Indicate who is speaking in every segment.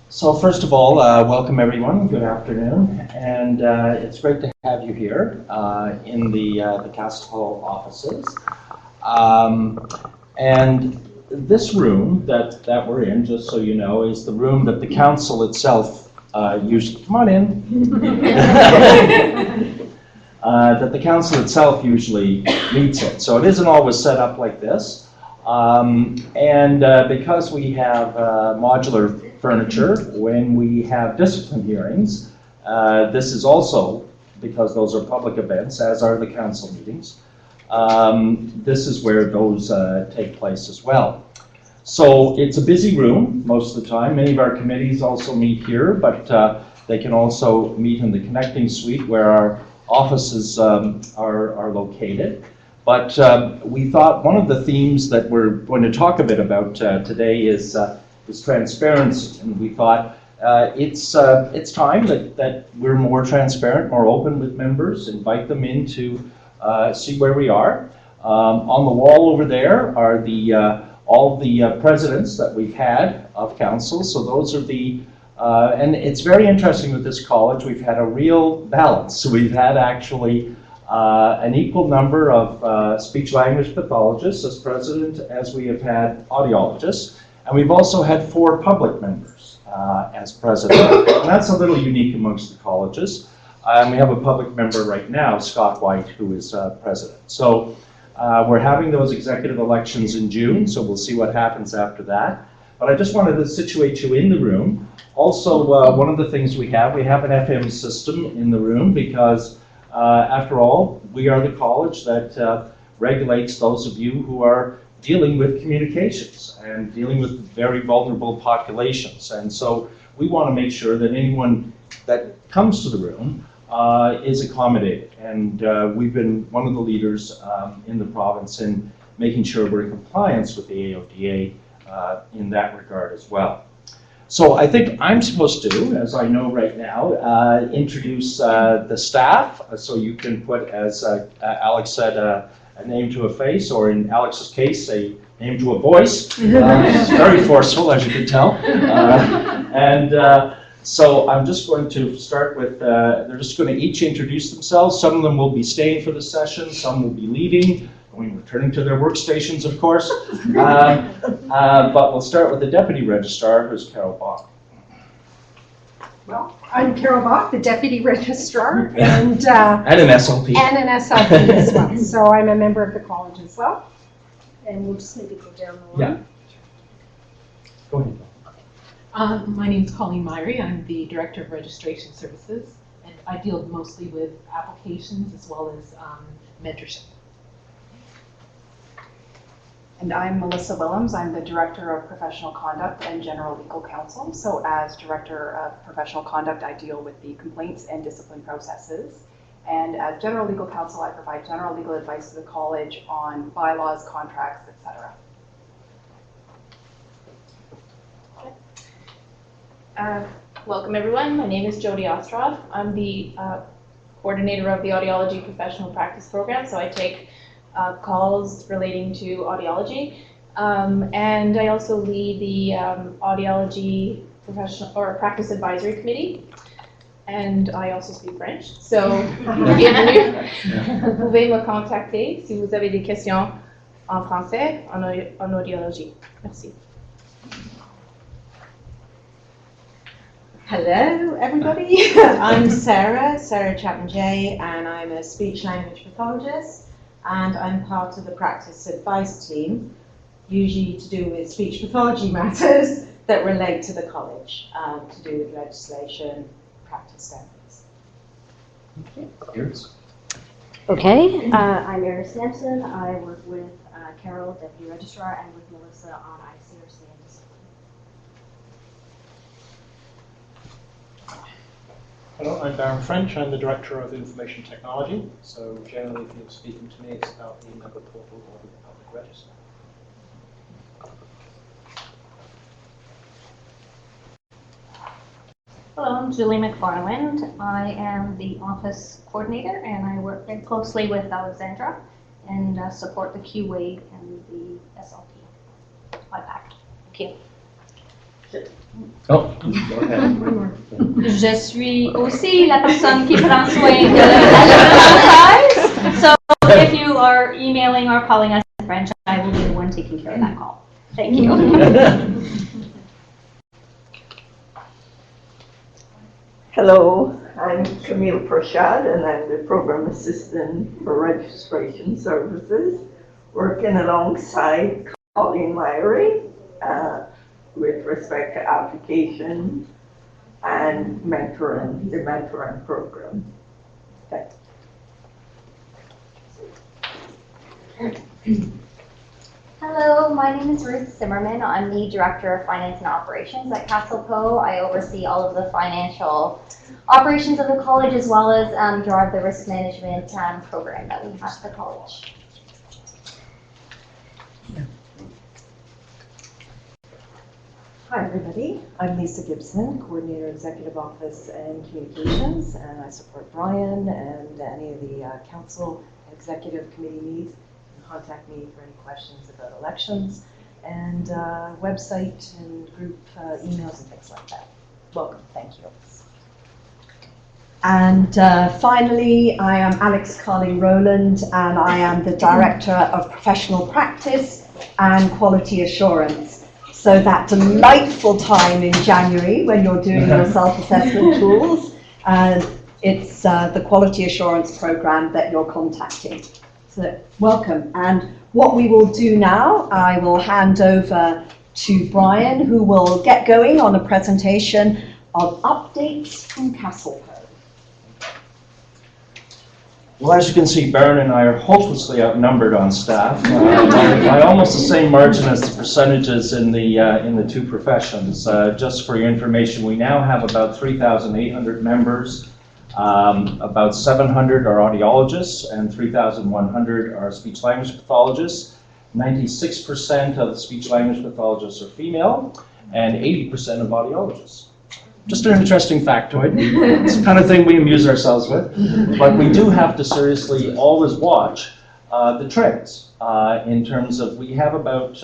Speaker 1: So first of all, welcome everyone. Good afternoon, and it's great to have you here in the CASLPO offices. And this room that we're in, just so you know, is the room that the council itself usually come on in. That the council itself usually meets in. So it isn't always set up like this. Because we have modular furniture when we have discipline hearings, this is also, because those are public events, as are the council meetings, this is where those take place as well. So it's a busy room most of the time. Many of our committees also meet here, but they can also meet in the connecting suite where our offices are located. But we thought one of the themes that we're going to talk a bit about today is transparency, and we thought it's time that we're more transparent, more open with members, invite them in to see where we are. On the wall over there are all the presidents that we've had of council. So those are and it's very interesting with this college. We've had a real balance. So we've had actually an equal number of speech-language pathologists as president as we have had audiologists. And we've also had 4 public members as president. And that's a little unique amongst the colleges. And we have a public member right now, Scott White, who is president. So we're having those executive elections in June, so we'll see what happens after that. But I just wanted to situate you in the room. Also, one of the things we have an FM system in the room because after all, we are the college that regulates those of you who are dealing with communications and dealing with very vulnerable populations. And so we want to make sure that anyone that comes to the room is accommodated. And we've been one of the leaders in the province in making sure we're in compliance with the AODA in that regard as well. So I think I'm supposed to, as I know right now, introduce the staff. So you can put, as Alex said, a name to a face, or in Alex's case, a name to a voice. It's very forceful, as you can tell. So I'm just going to start with, they're just going to each introduce themselves. Some of them will be staying for the session, some will be leaving, returning to their workstations, of course. But we'll start with the Deputy Registrar, who's Carol Bach.
Speaker 2: Well, I'm Carol Bach, the Deputy Registrar, and
Speaker 1: an SLP.
Speaker 2: And an SLP as well. So I'm a member of the college as well. And we'll just maybe go down the line.
Speaker 1: Yeah. Go ahead.
Speaker 3: My name is Colleen Myrie. I'm the Director of Registration Services, and I deal mostly with applications as well as mentorship.
Speaker 4: And I'm Melissa Willems. I'm the Director of Professional Conduct and General Legal Counsel. So as Director of Professional Conduct, I deal with the complaints and discipline processes. And as General Legal Counsel, I provide general legal advice to the college on bylaws, contracts, etc.
Speaker 5: Welcome everyone. My name is Jody Ostroff. I'm the coordinator of the Audiology Professional Practice Program. So I take calls relating to audiology, and I also lead the Audiology Professional or Practice Advisory Committee, and I also speak French. So bienvenue. Vous pouvez me contacter si vous avez des questions en français en audiologie. Merci.
Speaker 6: Hello everybody. I'm Sarah Chapman-Jay, and I'm a speech-language pathologist. And I'm part of the practice advice team, usually to do with speech pathology matters that relate to the college, to do with legislation, practice standards.
Speaker 1: Okay, Iris.
Speaker 7: Okay, I'm Iris Sampson. I work with Carol, Deputy Registrar, and with Melissa on ICRC and discipline.
Speaker 8: Hello, I'm Darren French. I'm the Director of Information Technology. So generally, if you're speaking to me, it's about the member portal or the public register.
Speaker 9: Hello, I'm Julie McFarland. I am the office coordinator, and I work very closely with Alexandra and support the QA and the SLP. IPAC. Thank you.
Speaker 10: question.
Speaker 1: Oh, go ahead.
Speaker 9: Je suis aussi la personne qui prend soin de l'agence. So if you are emailing or calling us in French, I will be the one taking care of that call. Thank you.
Speaker 10: Hello, I'm Camille Prashad, and I'm the Program Assistant for Registration Services, working alongside Colleen Myrie with respect to application and mentoring, the mentoring program. Thanks.
Speaker 9: Hello, my name is Ruth Zimmerman. I'm the Director of Finance and Operations at CASLPO. I oversee all of the financial operations of the college as well as drive the risk management program that we have at the college.
Speaker 11: Hi everybody, I'm Lisa Gibson, Coordinator Executive Office and Communications, and I support Brian and any of the Council and Executive Committee needs. You can contact me for any questions about elections and website and group emails and things like that. Welcome, thank you. And finally, I am Alex Carley-Rowland, and I am the Director of Professional Practice and Quality Assurance. So that delightful time in January when you're doing your self-assessment tools, it's the quality assurance program that you're contacting. So welcome. And what we will do now, I will hand over to Brian, who will get going on a presentation of updates from CASLPO.
Speaker 1: Well, as you can see, Baron and I are hopelessly outnumbered on staff by almost the same margin as the percentages in the two professions. Just for your information, we now have about 3,800 members. About 700 are audiologists and 3,100 are speech-language pathologists. 96% of the speech-language pathologists are female and 80% of audiologists. Just an interesting factoid. It's the kind of thing we amuse ourselves with. But we do have to seriously always watch the trends in terms of we have about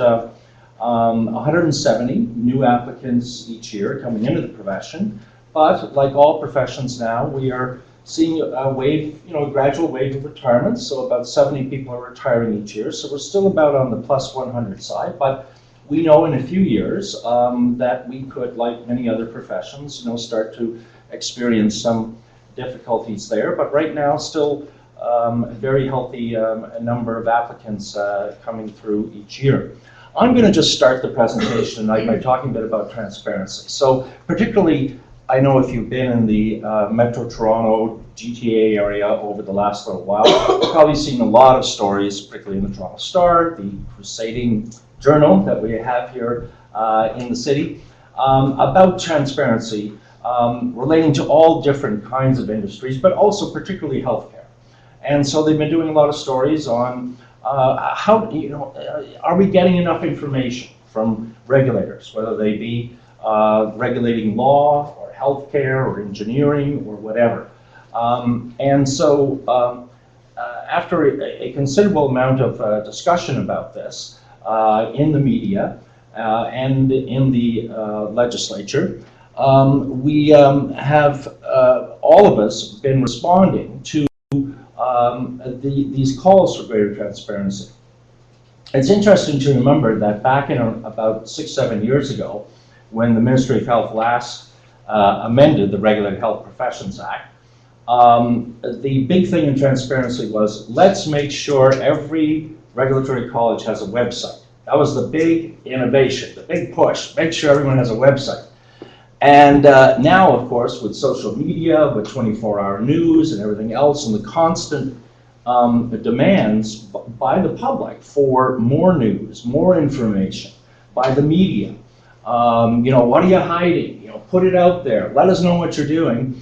Speaker 1: 170 new applicants each year coming into the profession. But like all professions now, we are seeing a wave, a gradual wave of retirements. So about 70 people are retiring each year. So we're still about on the plus 100 side. But we know in a few years that we could, like many other professions, start to experience some difficulties there. But right now, still a very healthy number of applicants coming through each year. I'm going to just start the presentation tonight by talking a bit about transparency. So particularly, I know if you've been in the Metro Toronto GTA area over the last little while, you've probably seen a lot of stories, particularly in the Toronto Star, the Crusading Journal that we have here in the city, about transparency relating to all different kinds of industries, but also particularly healthcare. And so they've been doing a lot of stories on how, are we getting enough information from regulators, whether they be regulating law or healthcare or engineering or whatever. And so after a considerable amount of discussion about this, in the media and in the legislature, we have, all of us, been responding to these calls for greater transparency. It's interesting to remember that back in about 6-7 years ago, when the Ministry of Health last amended the Regulated Health Professions Act, the big thing in transparency was, let's make sure every regulatory college has a website. That was the big innovation, the big push, make sure everyone has a website. And now, of course, with social media, with 24-hour news and everything else, and the constant demands by the public for more news, more information, by the media. What are you hiding? Put it out there. Let us know what you're doing.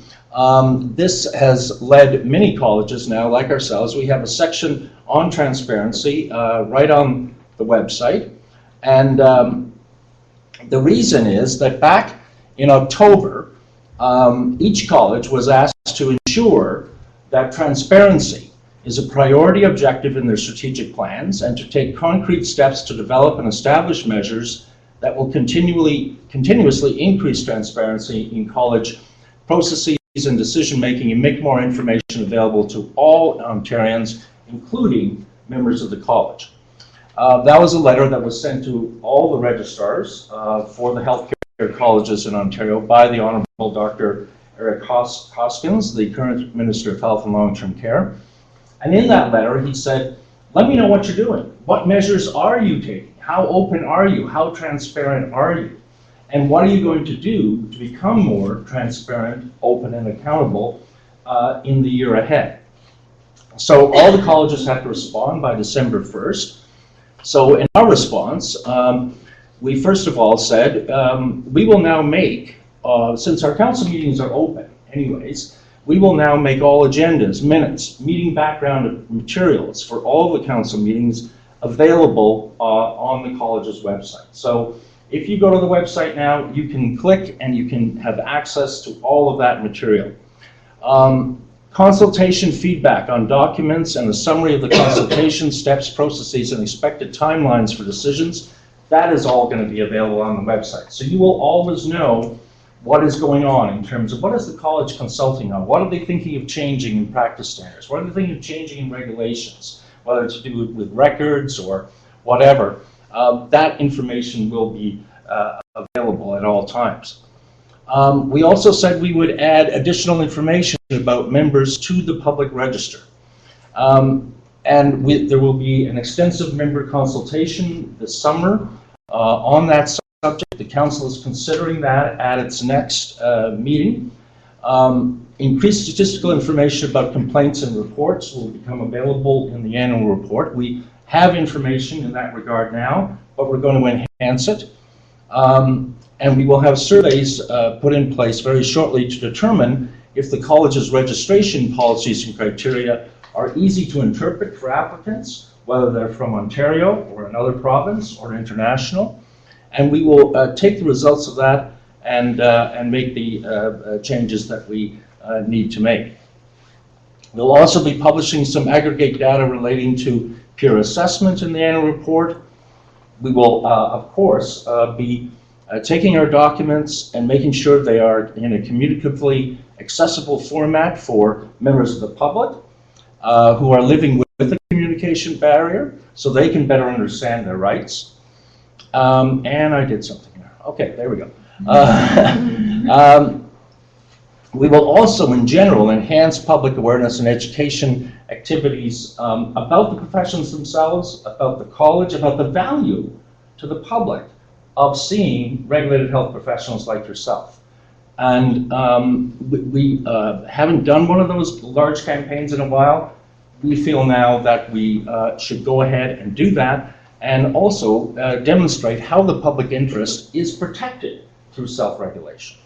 Speaker 1: This has led many colleges now, like ourselves. We have a section on transparency right on the website. And the reason is that back in October, each college was asked to ensure that transparency is a priority objective in their strategic plans and to take concrete steps to develop and establish measures that will continuously increase transparency in college processes and decision-making and make more information available to all Ontarians, including members of the college. That was a letter that was sent to all the registrars for the healthcare colleges in Ontario by the Honourable Dr. Eric Hoskins, the current Minister of Health and Long-Term Care. And in that letter, he said, let me know what you're doing. What measures are you taking? How open are you? How transparent are you? And what are you going to do to become more transparent, open, and accountable in the year ahead? So all the colleges have to respond by December 1st. So in our response, we first of all said, we will now make, since our council meetings are open anyways, we will now make all agendas, minutes, meeting background materials for all the council meetings available on the college's website. So if you go to the website now, you can click and you can have access to all of that material. Consultation feedback on documents and a summary of the consultation steps, processes, and expected timelines for decisions, that is all going to be available on the website. So you will always know what is going on in terms of what is the college consulting on, what are they thinking of changing in practice standards, what are they thinking of changing in regulations, whether it's to do with records or whatever. That information will be available at all times. We also said we would add additional information about members to the public register. There will be an extensive member consultation this summer on that subject. The council is considering that at its next meeting. Increased statistical information about complaints and reports will become available in the annual report. We have information in that regard now, but we're going to enhance it. And we will have surveys put in place very shortly to determine if the college's registration policies and criteria are easy to interpret for applicants, whether they're from Ontario or another province or international. And we will take the results of that and make the changes that we need to make. We'll also be publishing some aggregate data relating to peer assessment in the annual report. We will, of course, be taking our documents and making sure they are in a communicatively accessible format for members of the public who are living with a communication barrier so they can better understand their rights. And I did something there. Okay, there we go. We will also, in general, enhance public awareness and education activities about the professions themselves, about the college, about the value to the public of seeing regulated health professionals like yourself. And we haven't done one of those large campaigns in a while. We feel now that we should go ahead and do that and also demonstrate how the public interest is protected through self-regulation.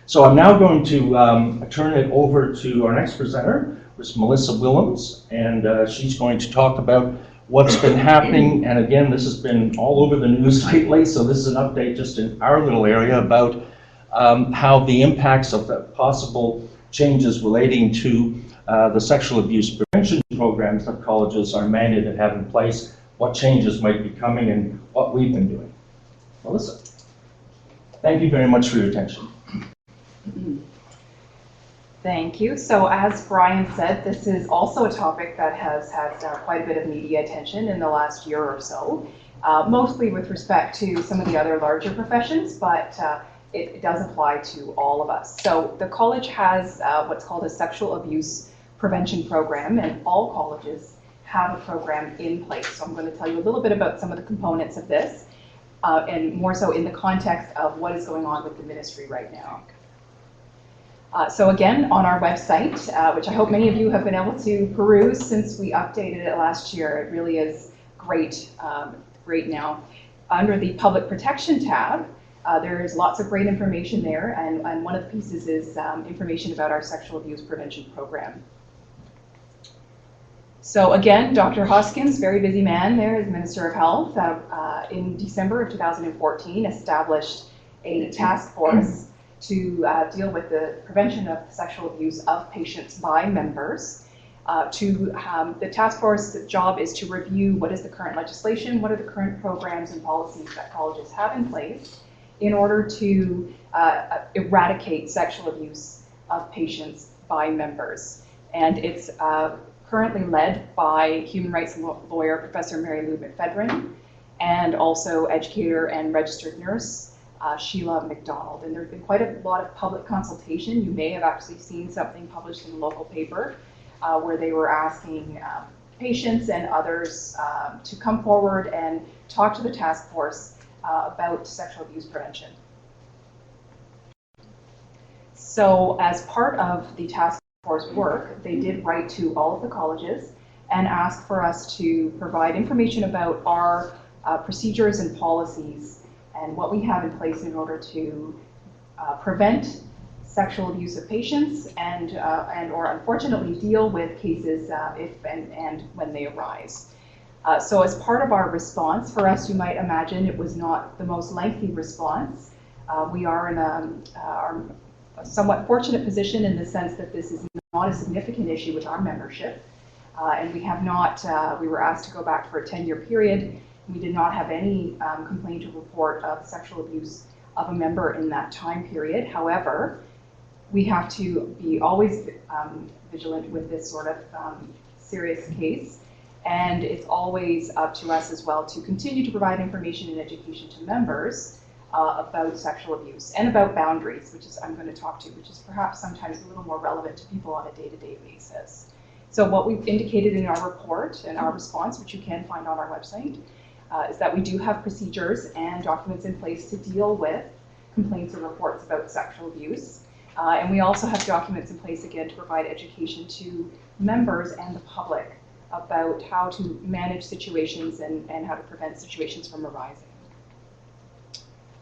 Speaker 1: So I'm now going to turn it over to our next presenter, Ms. Melissa Willems, and she's going to talk about what's been happening. And again, this has been all over the news lately, so this is an update just in our little area about how the impacts of the possible changes relating to the sexual abuse prevention programs that colleges are mandated to have in place, what changes might be coming, and what we've been doing. Melissa, thank you very much for your attention.
Speaker 4: Thank you. So as Brian said, this is also a topic that has had quite a bit of media attention in the last year or so, mostly with respect to some of the other larger professions, but it does apply to all of us. So the college has what's called a sexual abuse prevention program, and all colleges have a program in place. So I'm going to tell you a little bit about some of the components of this, and more so in the context of what is going on with the ministry right now. So again, on our website, which I hope many of you have been able to peruse since we updated it last year, it really is great, great now. Under the Public Protection tab, there's lots of great information there, and one of the pieces is information about our sexual abuse prevention program. So again, Dr. Hoskins, very busy man there as Minister of Health, in December of 2014 established a task force to deal with the prevention of sexual abuse of patients by members. The task force's job is to review what is the current legislation, what are the current programs and policies that colleges have in place in order to eradicate sexual abuse of patients by members. And it's currently led by human rights lawyer Professor Mary Lou McFedrin, and also educator and registered nurse Sheila McDonald. And there's been quite a lot of public consultation. You may have actually seen something published in the local paper where they were asking patients and others to come forward and talk to the task force about sexual abuse prevention. So as part of the task force work, they did write to all of the colleges and ask for us to provide information about our procedures and policies and what we have in place in order to prevent sexual abuse of patients and or unfortunately deal with cases if and when they arise. So as part of our response, for us, you might imagine it was not the most lengthy response. We are in a somewhat fortunate position in the sense that this is not a significant issue with our membership. And we have not, we were asked to go back for a 10-year period. We did not have any complaint or report of sexual abuse of a member in that time period. However, we have to be always vigilant with this sort of serious case. And it's always up to us as well to continue to provide information and education to members about sexual abuse and about boundaries, which is I'm going to talk to, which is perhaps sometimes a little more relevant to people on a day-to-day basis. So what we've indicated in our report and our response, which you can find on our website, is that we do have procedures and documents in place to deal with complaints or reports about sexual abuse. And we also have documents in place, again, to provide education to members and the public about how to manage situations and how to prevent situations from arising.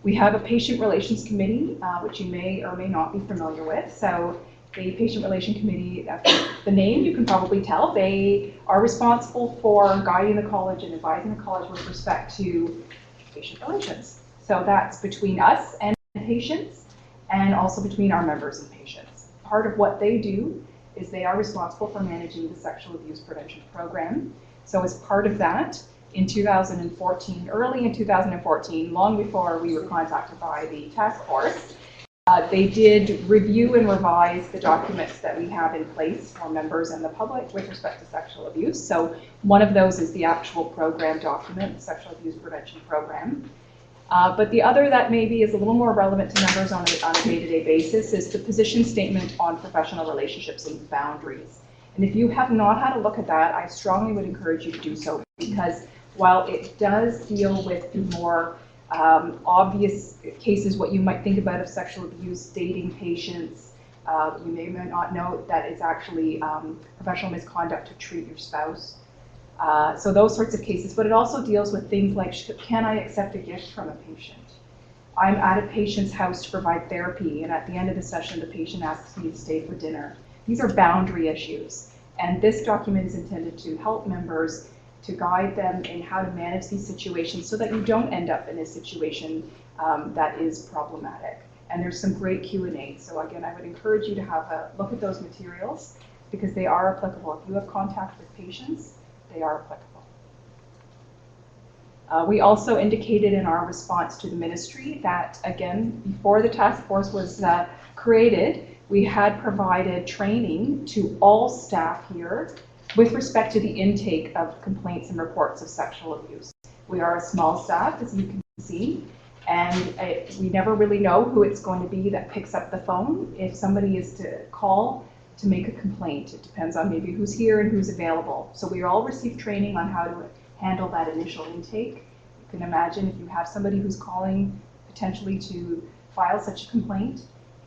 Speaker 4: We have a patient relations committee, which you may or may not be familiar with. So the patient relation committee, the name you can probably tell, they are responsible for guiding the college and advising the college with respect to patient relations. So that's between us and patients, and also between our members and patients. Part of what they do is they are responsible for managing the sexual abuse prevention program. So as part of that, in 2014, early in 2014, long before we were contacted by the task force, they did review and revise the documents that we have in place for members and the public with respect to sexual abuse. So one of those is the actual program document, the Sexual Abuse Prevention Program. But the other that maybe is a little more relevant to members on a day-to-day basis is the position statement on professional relationships and boundaries. And if you have not had a look at that, I strongly would encourage you to do so, because while it does deal with the more obvious cases, what you might think about of sexual abuse, dating patients, you may or may not know that it's actually professional misconduct to treat your spouse. So those sorts of cases, but it also deals with things like, can I accept a gift from a patient? I'm at a patient's house to provide therapy, and at the end of the session, the patient asks me to stay for dinner. These are boundary issues, and this document is intended to help members to guide them in how to manage these situations so that you don't end up in a situation that is problematic. And there's some great Q&A. So again, I would encourage you to have a look at those materials because they are applicable. If you have contact with patients, they are applicable. We also indicated in our response to the ministry that, again, before the task force was created, we had provided training to all staff here with respect to the intake of complaints and reports of sexual abuse. We are a small staff, as you can see, and we never really know who it's going to be that picks up the phone if somebody is to call to make a complaint. It depends on maybe who's here and who's available. So we all receive training on how to handle that initial intake. You can imagine if you have somebody who's calling potentially to file such a complaint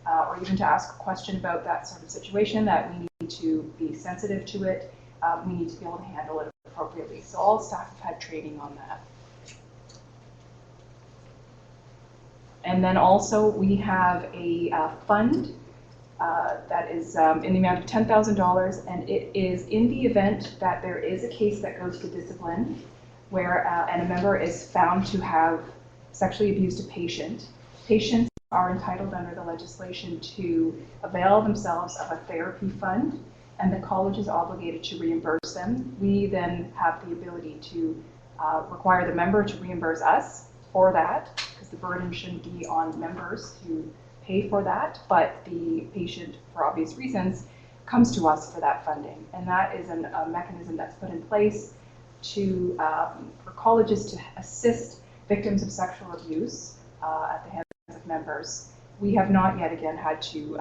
Speaker 4: or even to ask a question about that sort of situation, that we need to be sensitive to it. We need to be able to handle it appropriately. So all staff have had training on that. And then also we have a fund that is in the amount of $10,000, and it is in the event that there is a case that goes to discipline where and a member is found to have sexually abused a patient. Patients are entitled under the legislation to avail themselves of a therapy fund, and the college is obligated to reimburse them. We then have the ability to require the member to reimburse us for that, because the burden shouldn't be on members to pay for that, but the patient, for obvious reasons, comes to us for that funding. And that is a mechanism that's put in place to for colleges to assist victims of sexual abuse at the hands of members. We have not yet again had to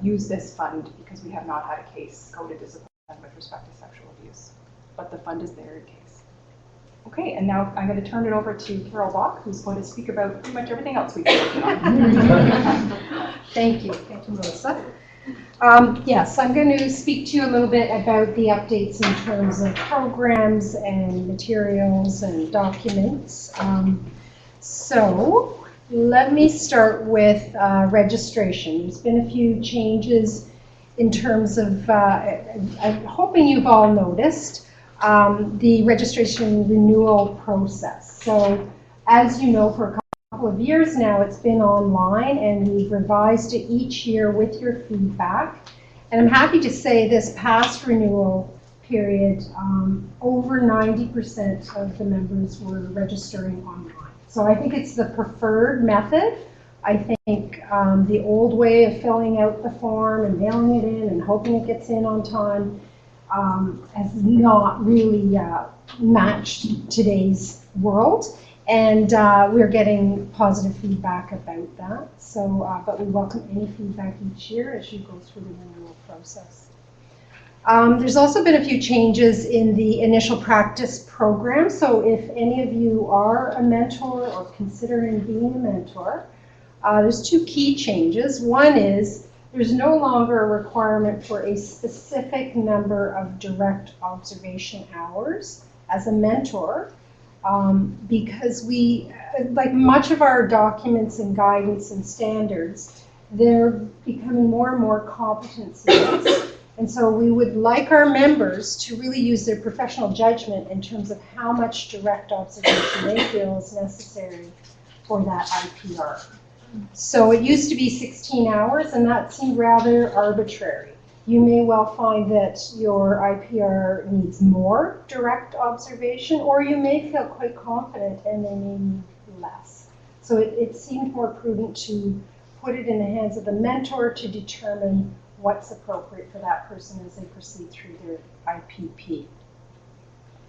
Speaker 4: use this fund because we have not had a case go to discipline with respect to sexual abuse, but the fund is there in case. Okay, and now I'm going to turn it over to Carol Bach, who's going to speak about pretty much everything else we've been working on.
Speaker 2: Thank you, Melissa. Yes, I'm going to speak to you a little bit about the updates in terms of programs and materials and documents. So let me start with registration. There's been a few changes in terms of, I'm hoping you've all noticed, the registration renewal process. So as you know, for a couple of years now, it's been online, and we've revised it each year with your feedback. And I'm happy to say this past renewal period, over 90% of the members were registering online. So I think it's the preferred method. I think the old way of filling out the form and mailing it in and hoping it gets in on time has not really matched today's world. And we're getting positive feedback about that. So, but we welcome any feedback each year as you go through the renewal process. There's also been a few changes in the initial practice program. So if any of you are a mentor or considering being a mentor, there's two key changes. One is there's no longer a requirement for a specific number of direct observation hours as a mentor. Because we, like much of our documents and guidance and standards, they're becoming more and more competency-based. And so we would like our members to really use their professional judgment in terms of how much direct observation they feel is necessary for that IPR. So it used to be 16 hours, and that seemed rather arbitrary. You may well find that your IPR needs more direct observation, or you may feel quite confident and they may need less. So it seemed more prudent to put it in the hands of the mentor to determine what's appropriate for that person as they proceed through their IPP.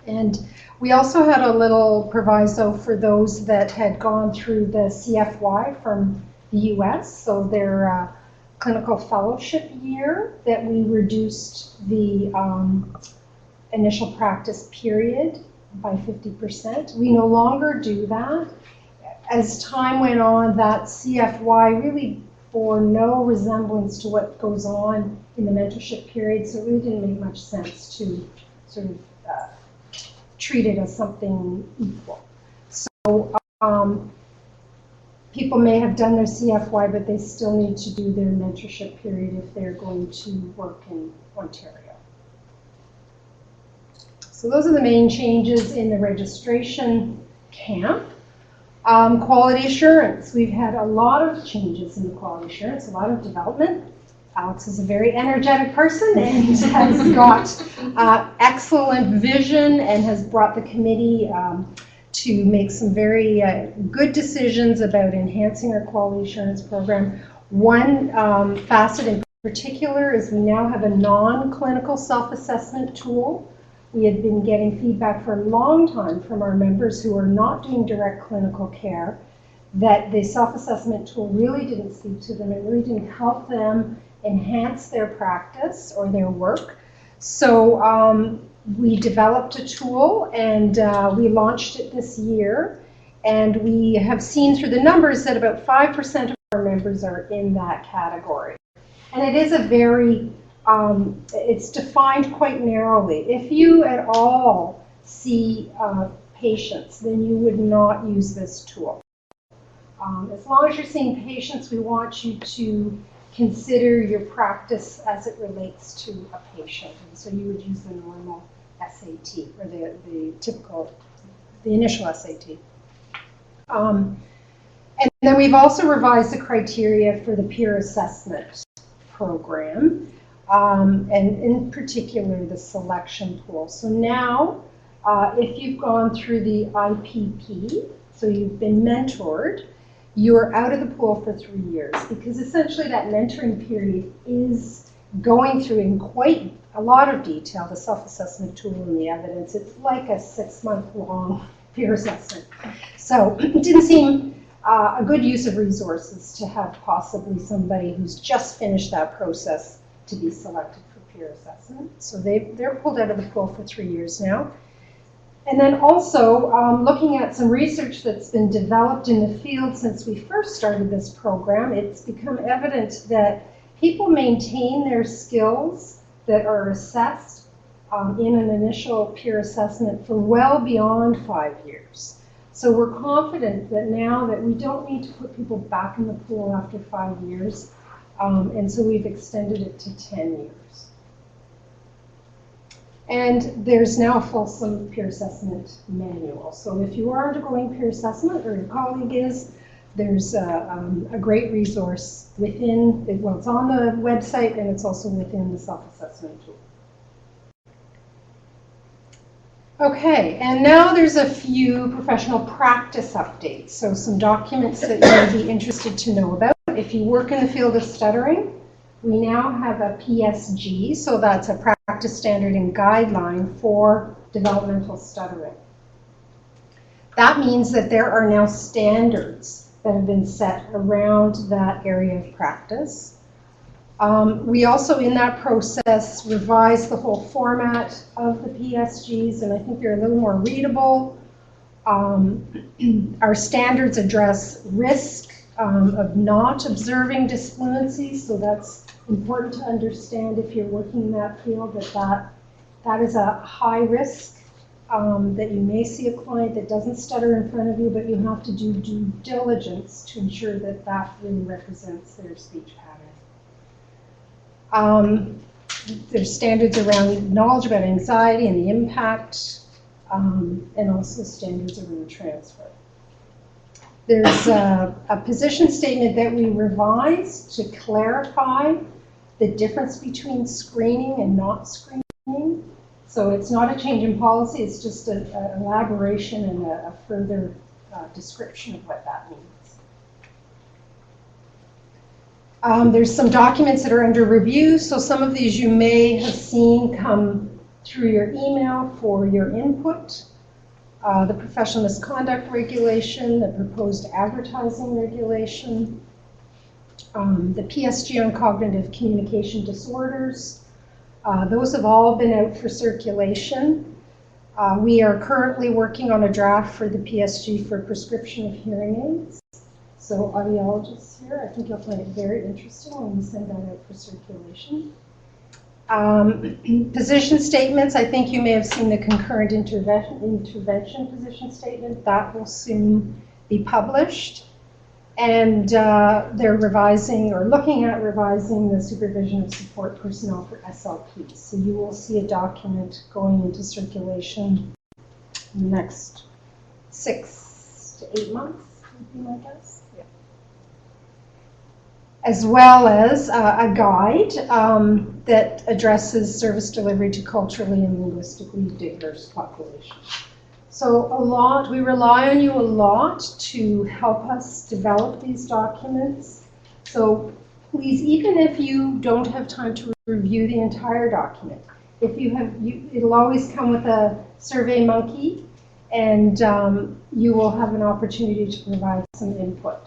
Speaker 2: And we also had a little proviso for those that had gone through the CFY from the US, so their clinical fellowship year, that we reduced the initial practice period by 50%. We no longer do that. As time went on, that CFY really bore no resemblance to what goes on in the mentorship period, so it really didn't make much sense to sort of treat it as something equal. So people may have done their CFY, but they still need to do their mentorship period if they're going to work in Ontario. So those are the main changes in the registration camp. Quality assurance. We've had a lot of changes in the quality assurance, a lot of development. Alex is a very energetic person and has got excellent vision and has brought the committee to make some very good decisions about enhancing our quality assurance program. One facet in particular is we now have a non-clinical self-assessment tool. We had been getting feedback for a long time from our members who are not doing direct clinical care that the self-assessment tool really didn't speak to them. It really didn't help them enhance their practice or their work. So we developed a tool and we launched it this year. And we have seen through the numbers that about 5% of our members are in that category. And it is a very it's defined quite narrowly. If you at all see patients, then you would not use this tool. As long as you're seeing patients, we want you to consider your practice as it relates to a patient. And so you would use the normal SAT, or the typical, the initial SAT. And then we've also revised the criteria for the peer assessment program. and in particular the selection pool. So now, if you've gone through the IPP, so you've been mentored, you're out of the pool for 3 years, because essentially that mentoring period is going through in quite a lot of detail the self-assessment tool and the evidence. It's like a 6-month-long peer assessment. So it didn't seem a good use of resources to have possibly somebody who's just finished that process to be selected for peer assessment. So they're pulled out of the pool for 3 years now. And then also looking at some research that's been developed in the field since we first started this program, it's become evident that people maintain their skills that are assessed in an initial peer assessment for well beyond 5 years. So we're confident that now that we don't need to put people back in the pool after 5 years, and so we've extended it to 10 years. And there's now a fulsome peer assessment manual. So if you are undergoing peer assessment, or your colleague is, there's a great resource within, well, it's on the website and it's also within the self-assessment tool. Okay, and now there's a few professional practice updates. So some documents that you may be interested to know about. If you work in the field of stuttering, we now have a PSG, so that's a practice standard and guideline for developmental stuttering. That means that there are now standards that have been set around that area of practice. We also, in that process, revised the whole format of the PSGs, and I think they're a little more readable. Our standards address risk of not observing disfluency, so that's important to understand if you're working in that field, that is a high risk, that you may see a client that doesn't stutter in front of you, but you have to do due diligence to ensure that that really represents their speech pattern. There's standards around knowledge about anxiety and the impact, and also standards around transfer. There's a position statement that we revised to clarify the difference between screening and not screening. So it's not a change in policy, it's just an elaboration and a further description of what that means. There's some documents that are under review, so some of these you may have seen come through your email for your input. The professional misconduct regulation, the proposed advertising regulation, the PSG on cognitive communication disorders. Those have all been out for circulation. We are currently working on a draft for the PSG for prescription of hearing aids. So audiologists here, I think you'll find it very interesting when we send that out for circulation. Position statements, I think you may have seen the concurrent intervention position statement. That will soon be published. And they're revising or looking at revising the supervision of support personnel for SLPs. So you will see a document going into circulation in the next 6 to 8 months, would be my guess. Yeah. As well as a guide that addresses service delivery to culturally and linguistically diverse populations. So we rely on you a lot to help us develop these documents. So please, even if you don't have time to review the entire document, if you have, it'll always come with a Survey Monkey, and you will have an opportunity to provide some input.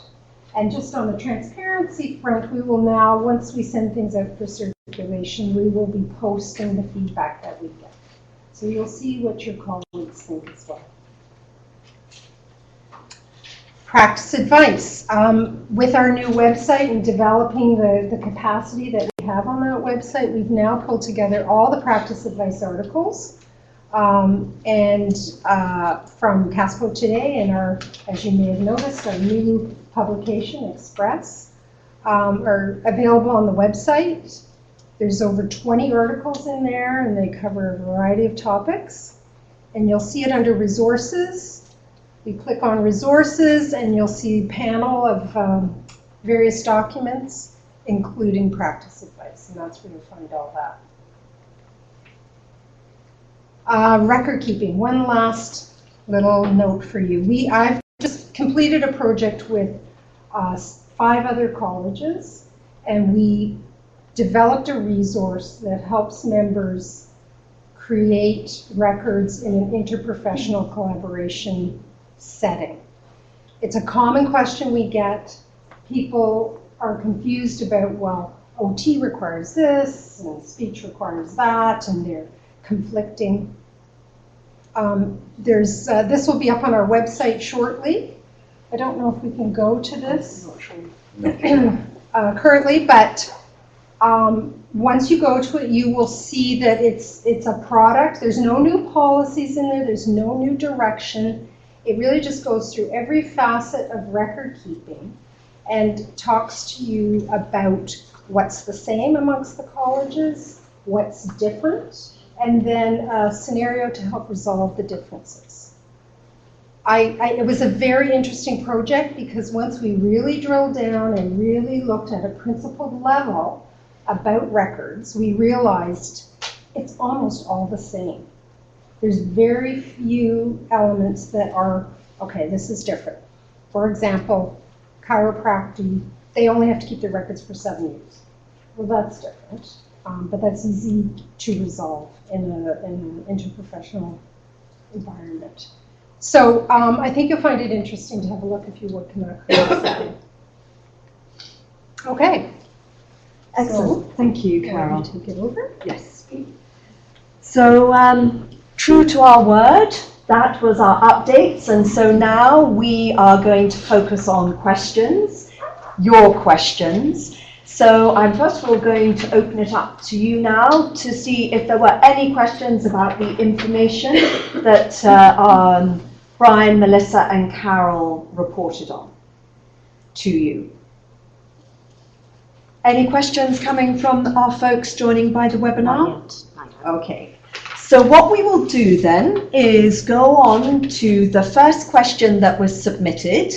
Speaker 2: And just on the transparency front, we will now, once we send things out for circulation, we will be posting the feedback that we get. So you'll see what your colleagues think as well. Practice advice. With our new website and developing the capacity that we have on that website, we've now pulled together all the practice advice articles. From CASLPO Today and our, as you may have noticed, our new publication, Express, are available on the website. There's over 20 articles in there, and they cover a variety of topics. And you'll see it under resources. You click on resources, and you'll see a panel of various documents. including practice advice, and that's where you'll find all that. Record keeping, one last little note for you. I've just completed a project with 5 other colleges, and we developed a resource that helps members create records in an interprofessional collaboration setting. It's a common question we get. People are confused about, well, OT requires this, and speech requires that, and they're conflicting. This will be up on our website shortly. I don't know if we can go to this currently, but once you go to it, you will see that it's a product. There's no new policies in there. There's no new direction. It really just goes through every facet of record keeping and talks to you about what's the same amongst the colleges, what's different, and then a scenario to help resolve the differences. It was a very interesting project because once we really drilled down and really looked at a principled level about records, we realized it's almost all the same. There's very few elements that are, okay, this is different. For example, chiropractic, they only have to keep their records for 7 years. Well, that's different, but that's easy to resolve in an interprofessional environment. So I think you'll find it interesting to have a look if you work in that kind of setting. Okay.
Speaker 11: Excellent. Thank you, Carol.
Speaker 2: Take it over.
Speaker 11: Yes. So, true to our word, that was our updates, and so now we are going to focus on questions, your questions. So I'm first of all going to open it up to you now to see if there were any questions about the information that Brian, Melissa, and Carol reported on to you. Any questions coming from our folks joining by the webinar? Okay. So what we will do then is go on to the first question that was submitted,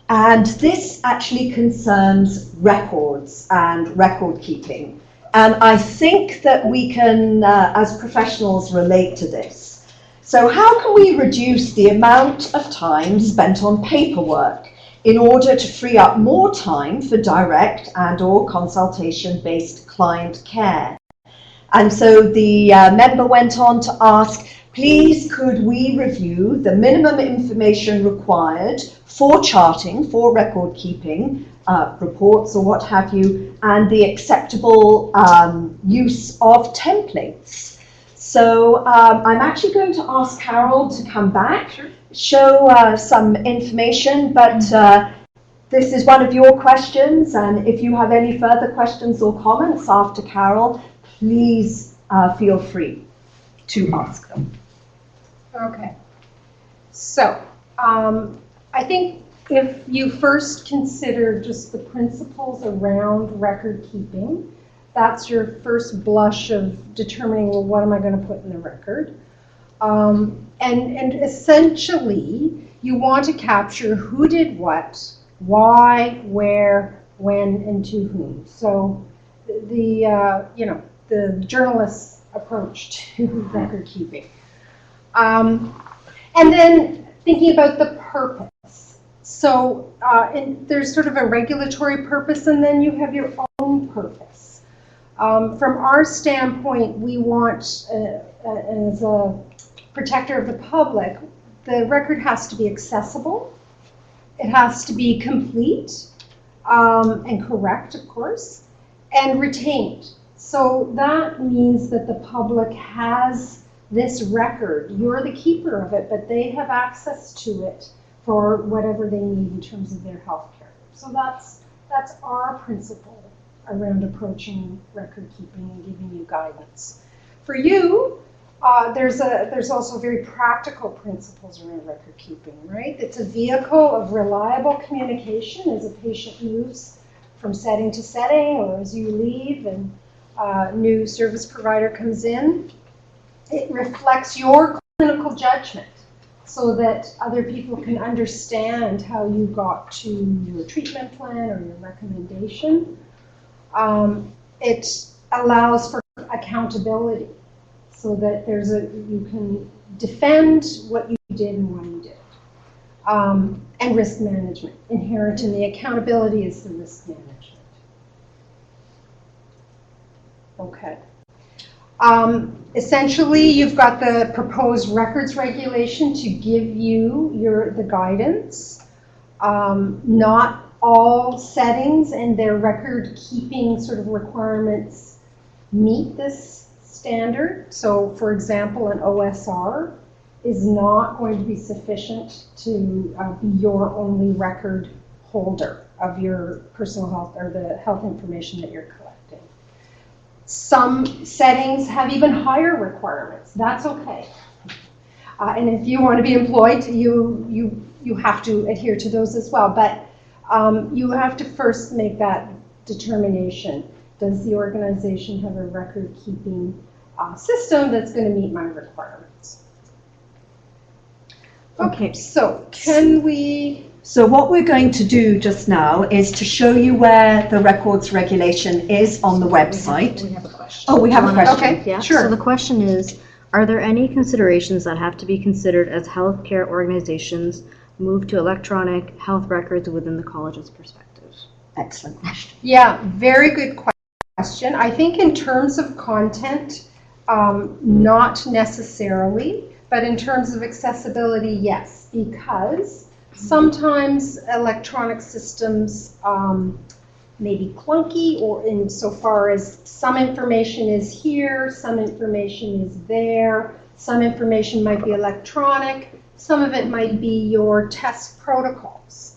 Speaker 11: and this actually concerns records and record keeping. And I think that we can, as professionals, relate to this. So how can we reduce the amount of time spent on paperwork in order to free up more time for direct and/or consultation-based client care? And so the member went on to ask, please could we review the minimum information required for charting, for record keeping, reports or what have you, and the acceptable use of templates. So I'm actually going to ask Carol to come back, show some information, but this is one of your questions, and if you have any further questions or comments after Carol, please feel free to ask them.
Speaker 2: Okay. So I think if you first consider just the principles around record keeping, that's your first blush of determining, well, what am I going to put in the record? And essentially, you want to capture who did what, why, where, when, and to whom. So the journalist's approach to record keeping. And then thinking about the purpose. So there's sort of a regulatory purpose, and then you have your own purpose. From our standpoint, we want, as a protector of the public, the record has to be accessible. It has to be complete and correct, of course, and retained. So that means that the public has this record. You're the keeper of it, but they have access to it for whatever they need in terms of their health care. So that's our principle around approaching record keeping and giving you guidance. For you, there's also very practical principles around record keeping, right? It's a vehicle of reliable communication as a patient moves from setting to setting, or as you leave and a new service provider comes in. It reflects your clinical judgment so that other people can understand how you got to your treatment plan or your recommendation. It allows for accountability so that you can defend what you did and why you did it. And risk management. Inherent in the accountability is the risk management. Okay. Essentially, you've got the proposed records regulation to give you the guidance. Not all settings and their record keeping sort of requirements meet this standard. So, for example, an OSR is not going to be sufficient to be your only record holder of your personal health or the health information that you're collecting. Some settings have even higher requirements. That's okay. And if you want to be employed, you have to adhere to those as well. But you have to first make that determination. Does the organization have a record-keeping system that's going to meet my requirements? Okay, so can we...
Speaker 11: So what we're going to do just now is to show you where the records regulation is on the website.
Speaker 7: We have a question.
Speaker 11: Oh, we have a question.
Speaker 2: Okay,
Speaker 7: Yeah,
Speaker 2: sure.
Speaker 7: so the question is, are there any considerations that have to be considered as healthcare organizations move to electronic health records within the college's perspective?
Speaker 11: Excellent question.
Speaker 2: Yeah, very good question. I think in terms of content, not necessarily, but in terms of accessibility, yes, because sometimes electronic systems may be clunky, or insofar as some information is here, some information is there, some information might be electronic, some of it might be your test protocols.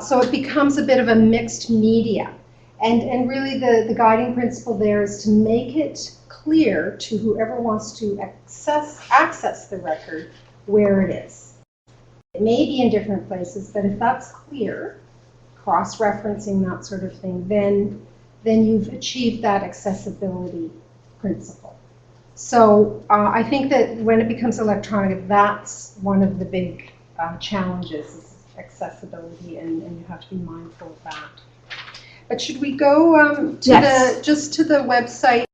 Speaker 2: So it becomes a bit of a mixed media. And really the guiding principle there is to make it clear to whoever wants to access the record where it is. It may be in different places, but if that's clear, cross-referencing, that sort of thing, then you've achieved that accessibility principle. So I think that when it becomes electronic, that's one of the big challenges, is accessibility, and you have to be mindful of that. But should we go just to the website?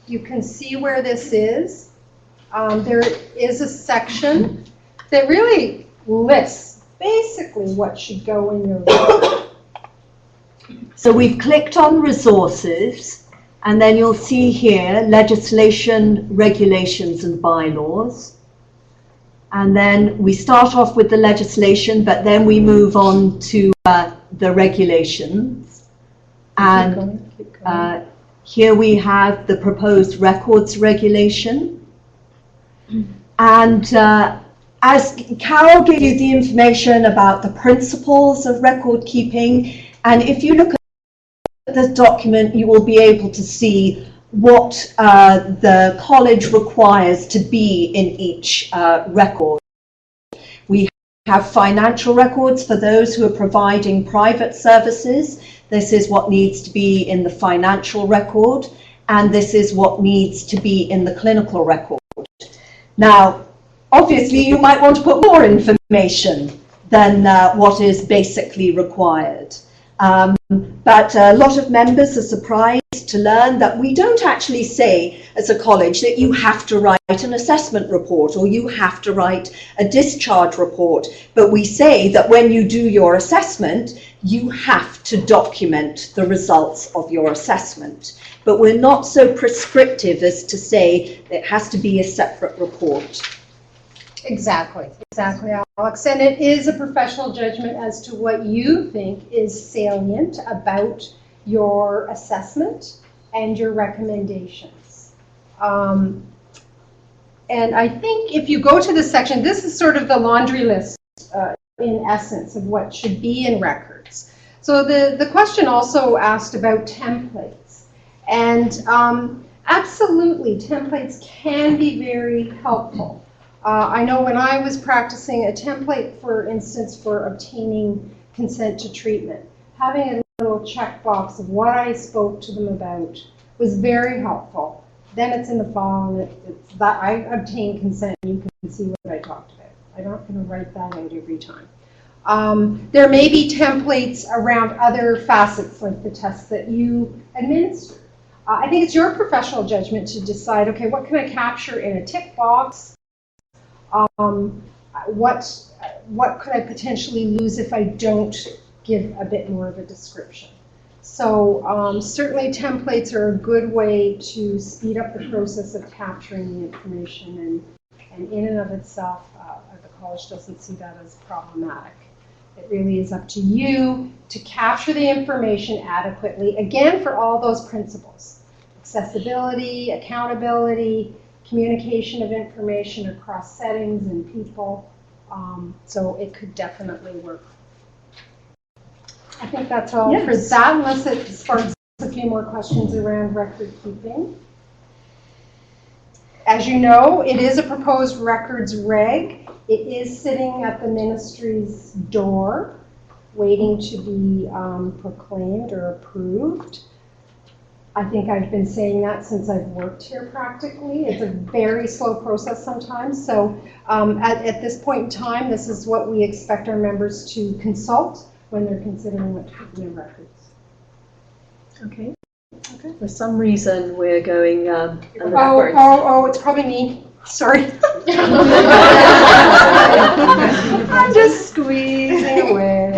Speaker 2: You can see where this is. There is a section that really lists basically what should go in your record.
Speaker 11: So we've clicked on resources, and then you'll see here legislation, regulations and bylaws. And then we start off with the legislation, but then we move on to the regulations. And here we have the proposed records regulation. And as Carol gave you the information about the principles of record keeping, and if you look at this document, you will be able to see what the college requires to be in each record. We have financial records for those who are providing private services. This is what needs to be in the financial record, and this is what needs to be in the clinical record. Now, obviously, you might want to put more information than what is basically required. But a lot of members are surprised to learn that we don't actually say as a college that you have to write an assessment report or you have to write a discharge report, but we say that when you do your assessment, you have to document the results of your assessment. But we're not so prescriptive as to say that it has to be a separate report.
Speaker 2: Exactly, Alex. And it is a professional judgment as to what you think is salient about your assessment and your recommendations. And I think if you go to this section, this is sort of the laundry list in essence of what should be in records. So the question also asked about templates. And absolutely, templates can be very helpful. I know when I was practicing, a template, for instance, for obtaining consent to treatment, having a little checkbox of what I spoke to them about was very helpful. Then it's in the file, and it's that I obtained consent, and you can see what I talked about. I'm not going to write that out every time. There may be templates around other facets, like the tests that you administer. I think it's your professional judgment to decide, okay, what can I capture in a tick box? What could I potentially lose if I don't give a bit more of a description? So certainly templates are a good way to speed up the process of capturing the information, and in and of itself, the college doesn't see that as problematic. It really is up to you to capture the information adequately, again, for all those principles: accessibility, accountability, communication of information across settings and people. So it could definitely work. I think that's all for that, unless it sparks a few more questions around record keeping. As you know, it is a proposed records reg. It is sitting at the ministry's door, waiting to be proclaimed or approved. I think I've been saying that since I've worked here practically. It's a very slow process sometimes. So at this point in time, this is what we expect our members to consult when they're considering what to put in their records.
Speaker 12: Okay. Okay. For some reason, we're going
Speaker 2: backwards. Oh, it's probably me. Sorry. I'm just squeezing away.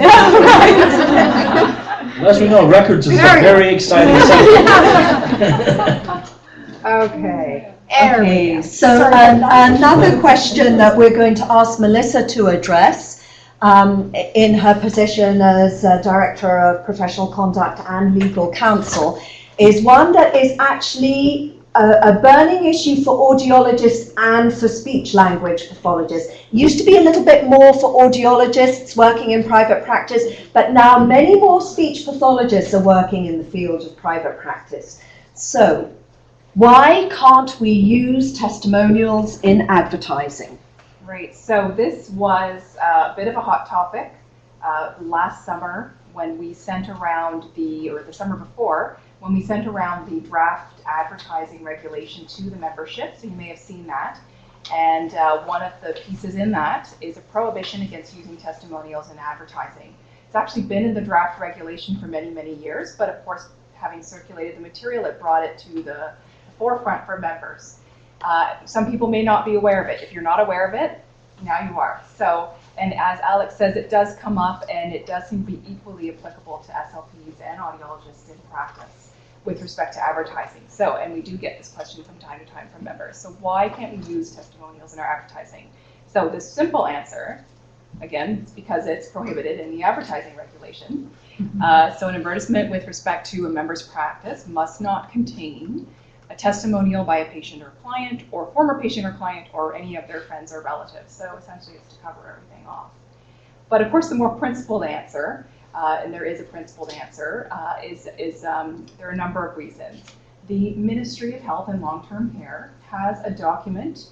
Speaker 1: As we know, records is a very exciting subject.
Speaker 2: Okay.
Speaker 11: So another question that we're going to ask Melissa to address in her position as Director of Professional Conduct and Legal Counsel is one that is actually a burning issue for audiologists and for speech language pathologists. It used to be a little bit more for audiologists working in private practice, but now many more speech pathologists are working in the field of private practice. So, why can't we use testimonials in advertising?
Speaker 4: Right, so this was a bit of a hot topic last summer when we sent around the summer before, when we sent around the draft advertising regulation to the membership, so you may have seen that. And one of the pieces in that is a prohibition against using testimonials in advertising. It's actually been in the draft regulation for many, many years, but of course, having circulated the material, it brought it to the forefront for members. Some people may not be aware of it. If you're not aware of it, now you are. So, and as Alex says, it does come up, and it does seem to be equally applicable to SLPs and audiologists in practice with respect to advertising. So, and we do get this question from time to time from members. So why can't we use testimonials in our advertising? So the simple answer, again, it's because it's prohibited in the advertising regulation. So an advertisement with respect to a member's practice must not contain a testimonial by a patient or client, or former patient or client, or any of their friends or relatives. So essentially it's to cover everything off. But of course the more principled answer, and there is a principled answer, there are a number of reasons. The Ministry of Health and Long-Term Care has a document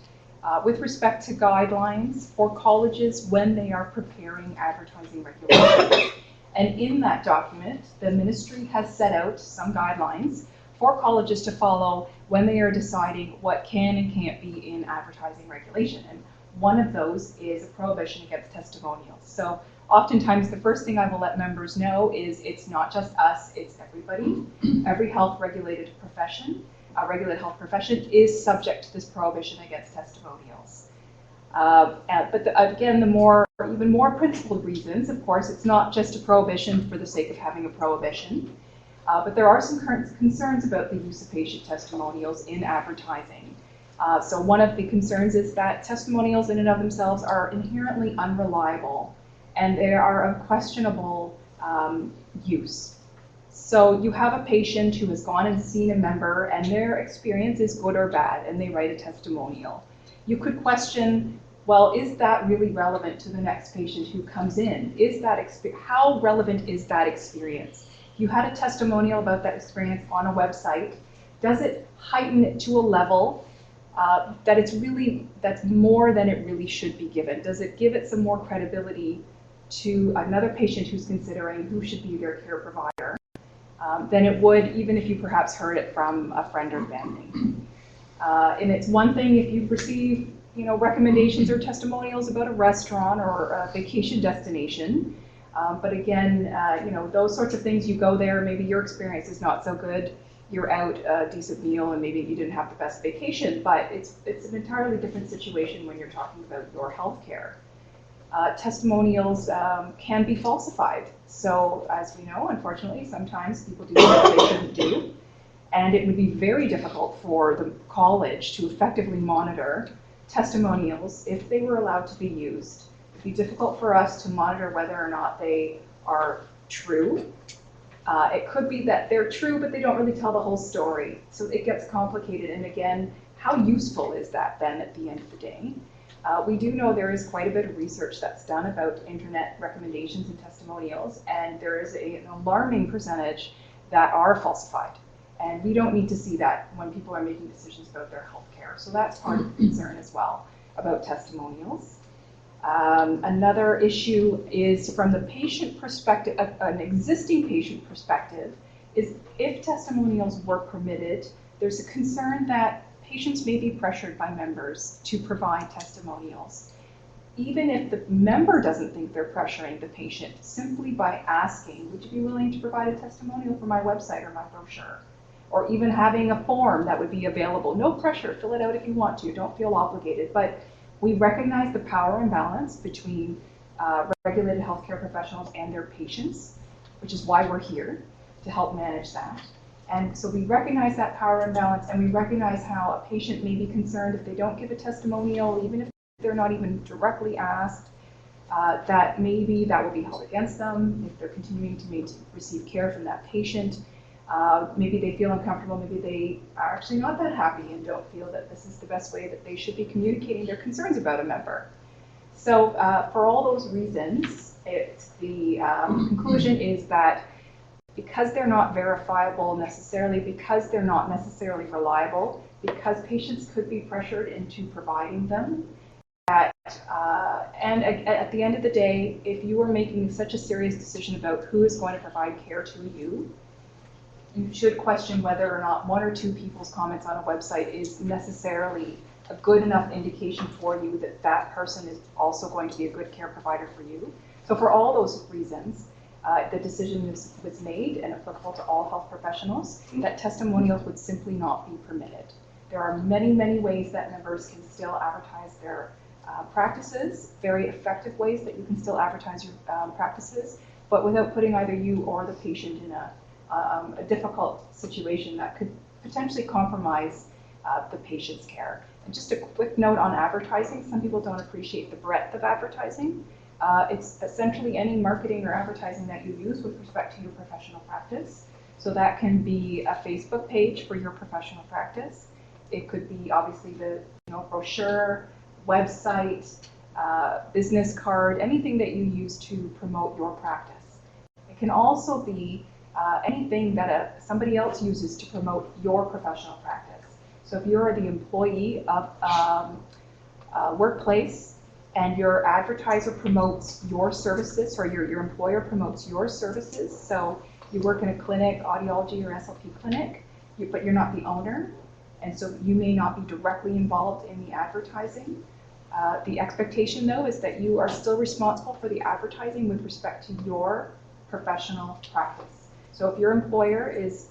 Speaker 4: with respect to guidelines for colleges when they are preparing advertising regulations. And in that document, the ministry has set out some guidelines for colleges to follow when they are deciding what can and can't be in advertising regulation. And one of those is a prohibition against testimonials. So oftentimes the first thing I will let members know is it's not just us, it's everybody. Every health regulated profession, regulated health profession is subject to this prohibition against testimonials. Again, even more principled reasons, of course, it's not just a prohibition for the sake of having a prohibition. But there are some concerns about the use of patient testimonials in advertising. So one of the concerns is that testimonials in and of themselves are inherently unreliable, and they are of questionable use. So you have a patient who has gone and seen a member, and their experience is good or bad, and they write a testimonial. You could question, well, is that really relevant to the next patient who comes in? How relevant is that experience? You had a testimonial about that experience on a website. Does it heighten it to a level that's more than it really should be given? Does it give it some more credibility to another patient who's considering who should be their care provider than it would even if you perhaps heard it from a friend or family? And it's one thing if you receive recommendations or testimonials about a restaurant or a vacation destination. But again, those sorts of things, you go there, maybe your experience is not so good, you're out a decent meal and maybe you didn't have the best vacation, but it's an entirely different situation when you're talking about your health care. Testimonials can be falsified. So as we know, unfortunately, sometimes people do what they shouldn't do. And it would be very difficult for the college to effectively monitor testimonials if they were allowed to be used. It'd be difficult for us to monitor whether or not they are true. It could be that they're true, but they don't really tell the whole story. So it gets complicated. And again, how useful is that then at the end of the day? We do know there is quite a bit of research that's done about internet recommendations and testimonials, and there is an alarming percentage that are falsified. And we don't need to see that when people are making decisions about their health care. So that's part of the concern as well about testimonials. Another issue is from the patient perspective, an existing patient perspective, is if testimonials were permitted, there's a concern that patients may be pressured by members to provide testimonials. Even if the member doesn't think they're pressuring the patient, simply by asking, would you be willing to provide a testimonial for my website or my brochure? Or even having a form that would be available. No pressure, fill it out if you want to, don't feel obligated. But we recognize the power imbalance between regulated healthcare professionals and their patients, which is why we're here, to help manage that. And so we recognize that power imbalance, and we recognize how a patient may be concerned if they don't give a testimonial, even if they're not even directly asked, that maybe that will be held against them if they're continuing to receive care from that patient. Maybe they feel uncomfortable, maybe they are actually not that happy and don't feel that this is the best way that they should be communicating their concerns about a member. So for all those reasons, the conclusion is that because they're not verifiable necessarily, because they're not necessarily reliable, because patients could be pressured into providing them, and at the end of the day, if you are making such a serious decision about who is going to provide care to you, you should question whether or not one or two people's comments on a website is necessarily a good enough indication for you that that person is also going to be a good care provider for you. So for all those reasons, the decision was made and applicable to all health professionals that testimonials would simply not be permitted. There are many, many ways that members can still advertise their practices, very effective ways that you can still advertise your practices, but without putting either you or the patient in a difficult situation that could potentially compromise the patient's care. And just a quick note on advertising, some people don't appreciate the breadth of advertising. It's essentially any marketing or advertising that you use with respect to your professional practice. So that can be a Facebook page for your professional practice. It could be obviously the brochure, website, business card, anything that you use to promote your practice. It can also be anything that somebody else uses to promote your professional practice. So if you're the employee of a workplace and your advertiser promotes your services, or your employer promotes your services, so you work in a clinic, audiology or SLP clinic, but you're not the owner, and so you may not be directly involved in the advertising. The expectation, though, is that you are still responsible for the advertising with respect to your professional practice. So if your employer is,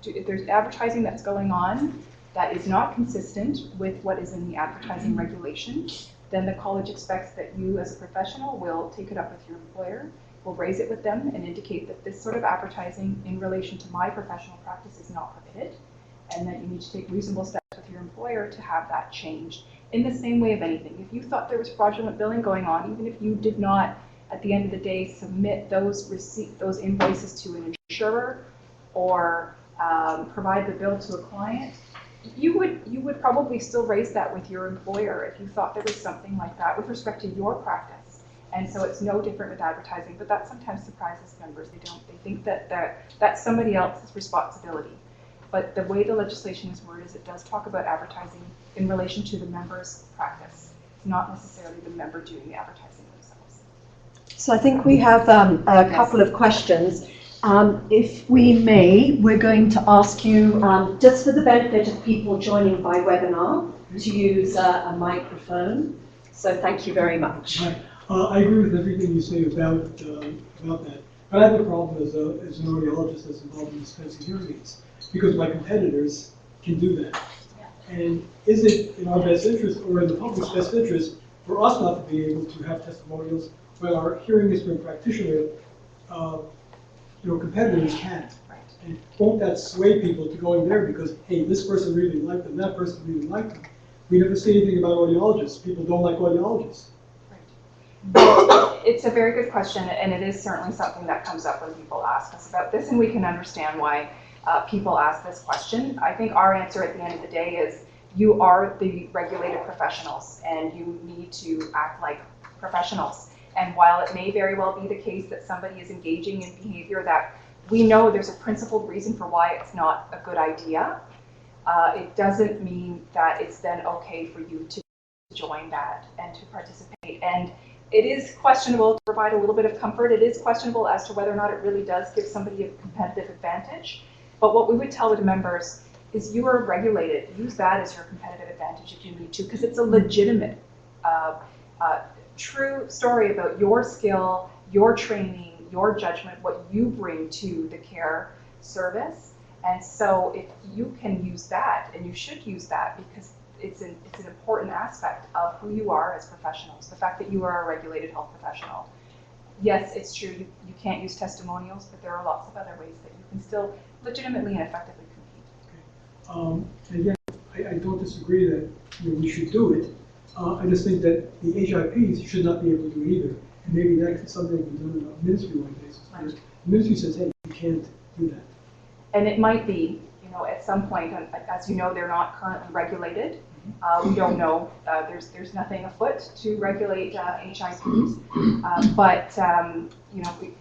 Speaker 4: if there's advertising that's going on that is not consistent with what is in the advertising regulation, then the college expects that you as a professional will take it up with your employer, will raise it with them and indicate that this sort of advertising in relation to my professional practice is not permitted, and that you need to take reasonable steps with your employer to have that changed. In the same way of anything, if you thought there was fraudulent billing going on, even if you did not at the end of the day submit those invoices to an insurer or provide the bill to a client, you would probably still raise that with your employer if you thought there was something like that with respect to your practice. And so it's no different with advertising, but that sometimes surprises members. They think that that's somebody else's responsibility. But the way the legislation is worded is it does talk about advertising in relation to the member's practice, not necessarily the member doing the advertising themselves.
Speaker 11: So I think we have a couple of questions. If we may, we're going to ask you, just for the benefit of people joining by webinar, to use a microphone. So thank you very much.
Speaker 13: Hi. I agree with everything you say about that. But I have a problem as an audiologist that's involved in dispensing hearing aids, because my competitors can do that. And is it in our best interest or in the public's best interest for us not to be able to have testimonials when our hearing instrument practitioner, competitors can't? And won't that sway people to going there because, hey, this person really liked them, that person really liked them? We never say anything about audiologists. People don't like audiologists.
Speaker 4: It's a very good question, and it is certainly something that comes up when people ask us about this, and we can understand why people ask this question. I think our answer at the end of the day is you are the regulated professionals, and you need to act like professionals. And while it may very well be the case that somebody is engaging in behavior that we know there's a principled reason for why it's not a good idea, it doesn't mean that it's then okay for you to join that and to participate. And it is questionable, to provide a little bit of comfort, it is questionable as to whether or not it really does give somebody a competitive advantage. But what we would tell the members is you are regulated. Use that as your competitive advantage if you need to, because it's a legitimate, true story about your skill, your training, your judgment, what you bring to the care service. And so if you can use that, and you should use that, because it's an important aspect of who you are as professionals, the fact that you are a regulated health professional. Yes, it's true, you can't use testimonials, but there are lots of other ways that you can still legitimately and effectively compete.
Speaker 13: Again, I don't disagree that we should do it. I just think that the HIPs should not be able to do it either. And maybe that's something that can be done on a ministry-wide basis. Right. The ministry says, hey, you can't do that. And
Speaker 4: it might be, at some point, as you know, they're not currently regulated. We don't know. There's nothing afoot to regulate HIPs, but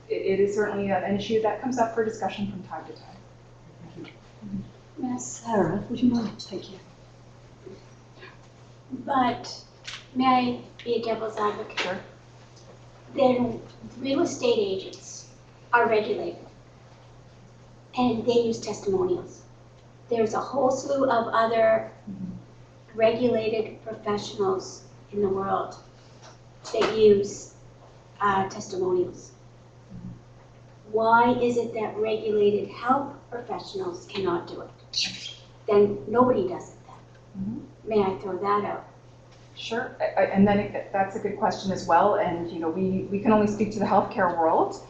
Speaker 4: it is certainly an issue that comes up for discussion from time to time.
Speaker 13: Thank you.
Speaker 12: Yes, Sarah, would you mind? Thank you.
Speaker 14: But may I be a devil's advocate?
Speaker 4: Sure.
Speaker 14: Then real estate agents are regulated, and they use testimonials. There's a whole slew of other regulated professionals in the world that use testimonials. Why is it that regulated health professionals cannot do it? Then nobody does it then. May I throw that out?
Speaker 4: Sure, and then that's a good question as well. And we can only speak to the healthcare world.